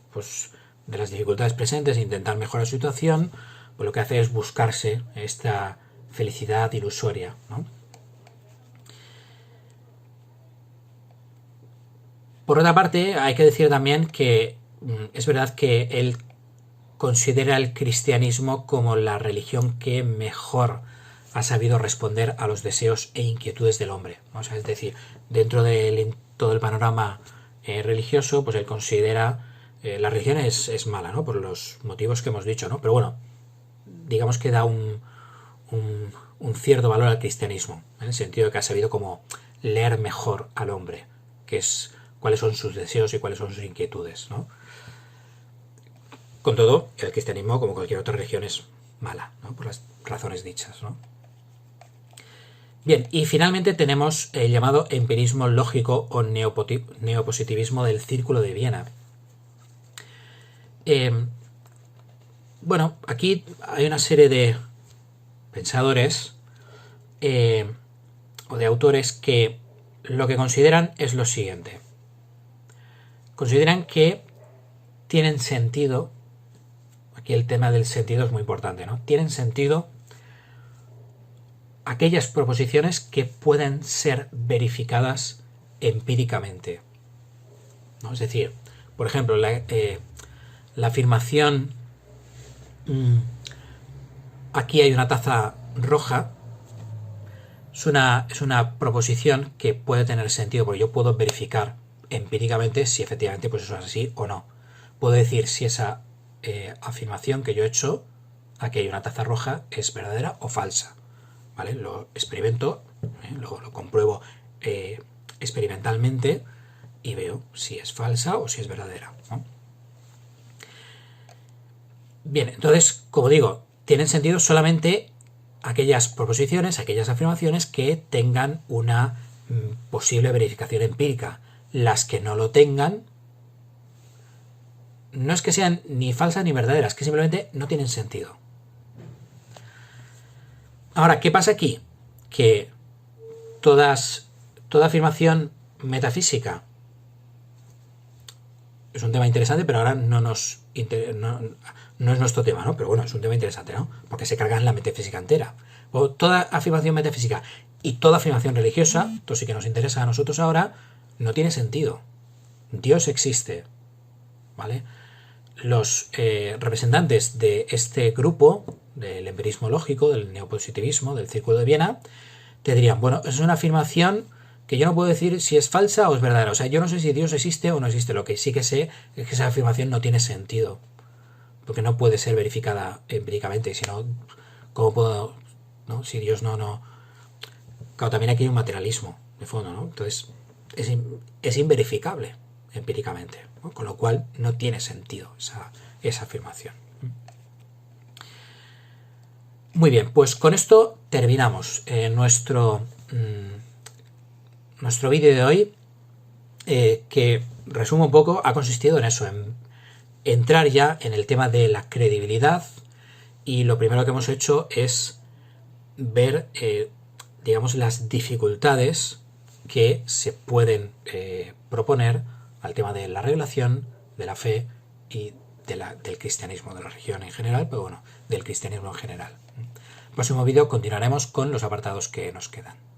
las dificultades presentes e intentar mejorar su situación, pues lo que hace es buscarse esta felicidad ilusoria, ¿no? Por otra parte, hay que decir también que es verdad que él considera el cristianismo como la religión que mejor ha sabido responder a los deseos e inquietudes del hombre. O sea, es decir, dentro de todo el panorama religioso, pues él considera la religión es mala, ¿no? Por los motivos que hemos dicho, ¿no? Pero bueno, digamos que da un cierto valor al cristianismo, en el sentido de que ha sabido como leer mejor al hombre, que es cuáles son sus deseos y cuáles son sus inquietudes, ¿no? Con todo, el cristianismo, como cualquier otra religión, es mala, ¿no? Por las razones dichas, ¿no? Bien, y finalmente tenemos el llamado empirismo lógico o neopositivismo del Círculo de Viena. Bueno, aquí hay una serie de pensadores o de autores que lo que consideran es lo siguiente. Consideran que tienen sentido, aquí el tema del sentido es muy importante, ¿no? Tienen sentido aquellas proposiciones que pueden ser verificadas empíricamente, ¿no? Es decir, por ejemplo, la afirmación aquí hay una taza roja es una proposición que puede tener sentido, porque yo puedo verificar empíricamente si efectivamente pues eso es así o no. Puedo decir si esa afirmación que yo he hecho, aquí hay una taza roja, es verdadera o falsa, ¿vale? Lo experimento, lo compruebo experimentalmente y veo si es falsa o si es verdadera, ¿no? Bien, entonces, como digo, tienen sentido solamente aquellas proposiciones, aquellas afirmaciones que tengan una posible verificación empírica. Las que no lo tengan, no es que sean ni falsas ni verdaderas, que simplemente no tienen sentido. Ahora, ¿qué pasa aquí? Que toda afirmación metafísica es un tema interesante, pero ahora no es nuestro tema, ¿no? Pero bueno, es un tema interesante, ¿no? Porque se carga en la metafísica entera. O toda afirmación metafísica y toda afirmación religiosa, esto sí que nos interesa a nosotros ahora, no tiene sentido. Dios existe, ¿vale? Los representantes de este grupo, del empirismo lógico, del neopositivismo, del Círculo de Viena, te dirían, bueno, es una afirmación que yo no puedo decir si es falsa o es verdadera. O sea, yo no sé si Dios existe o no existe. Lo que sí que sé es que esa afirmación no tiene sentido, porque no puede ser verificada empíricamente. Si no, ¿cómo puedo, no? Si Dios no... Claro, también aquí hay un materialismo de fondo, ¿no? Entonces, es inverificable empíricamente, ¿no? Con lo cual no tiene sentido esa afirmación. Muy bien, pues con esto terminamos nuestro vídeo de hoy, que resumo un poco, ha consistido en eso, en entrar ya en el tema de la credibilidad, y lo primero que hemos hecho es ver, digamos, las dificultades que se pueden proponer al tema de la revelación, de la fe y del cristianismo, de la religión en general, pero bueno, del cristianismo en general. En el próximo vídeo continuaremos con los apartados que nos quedan.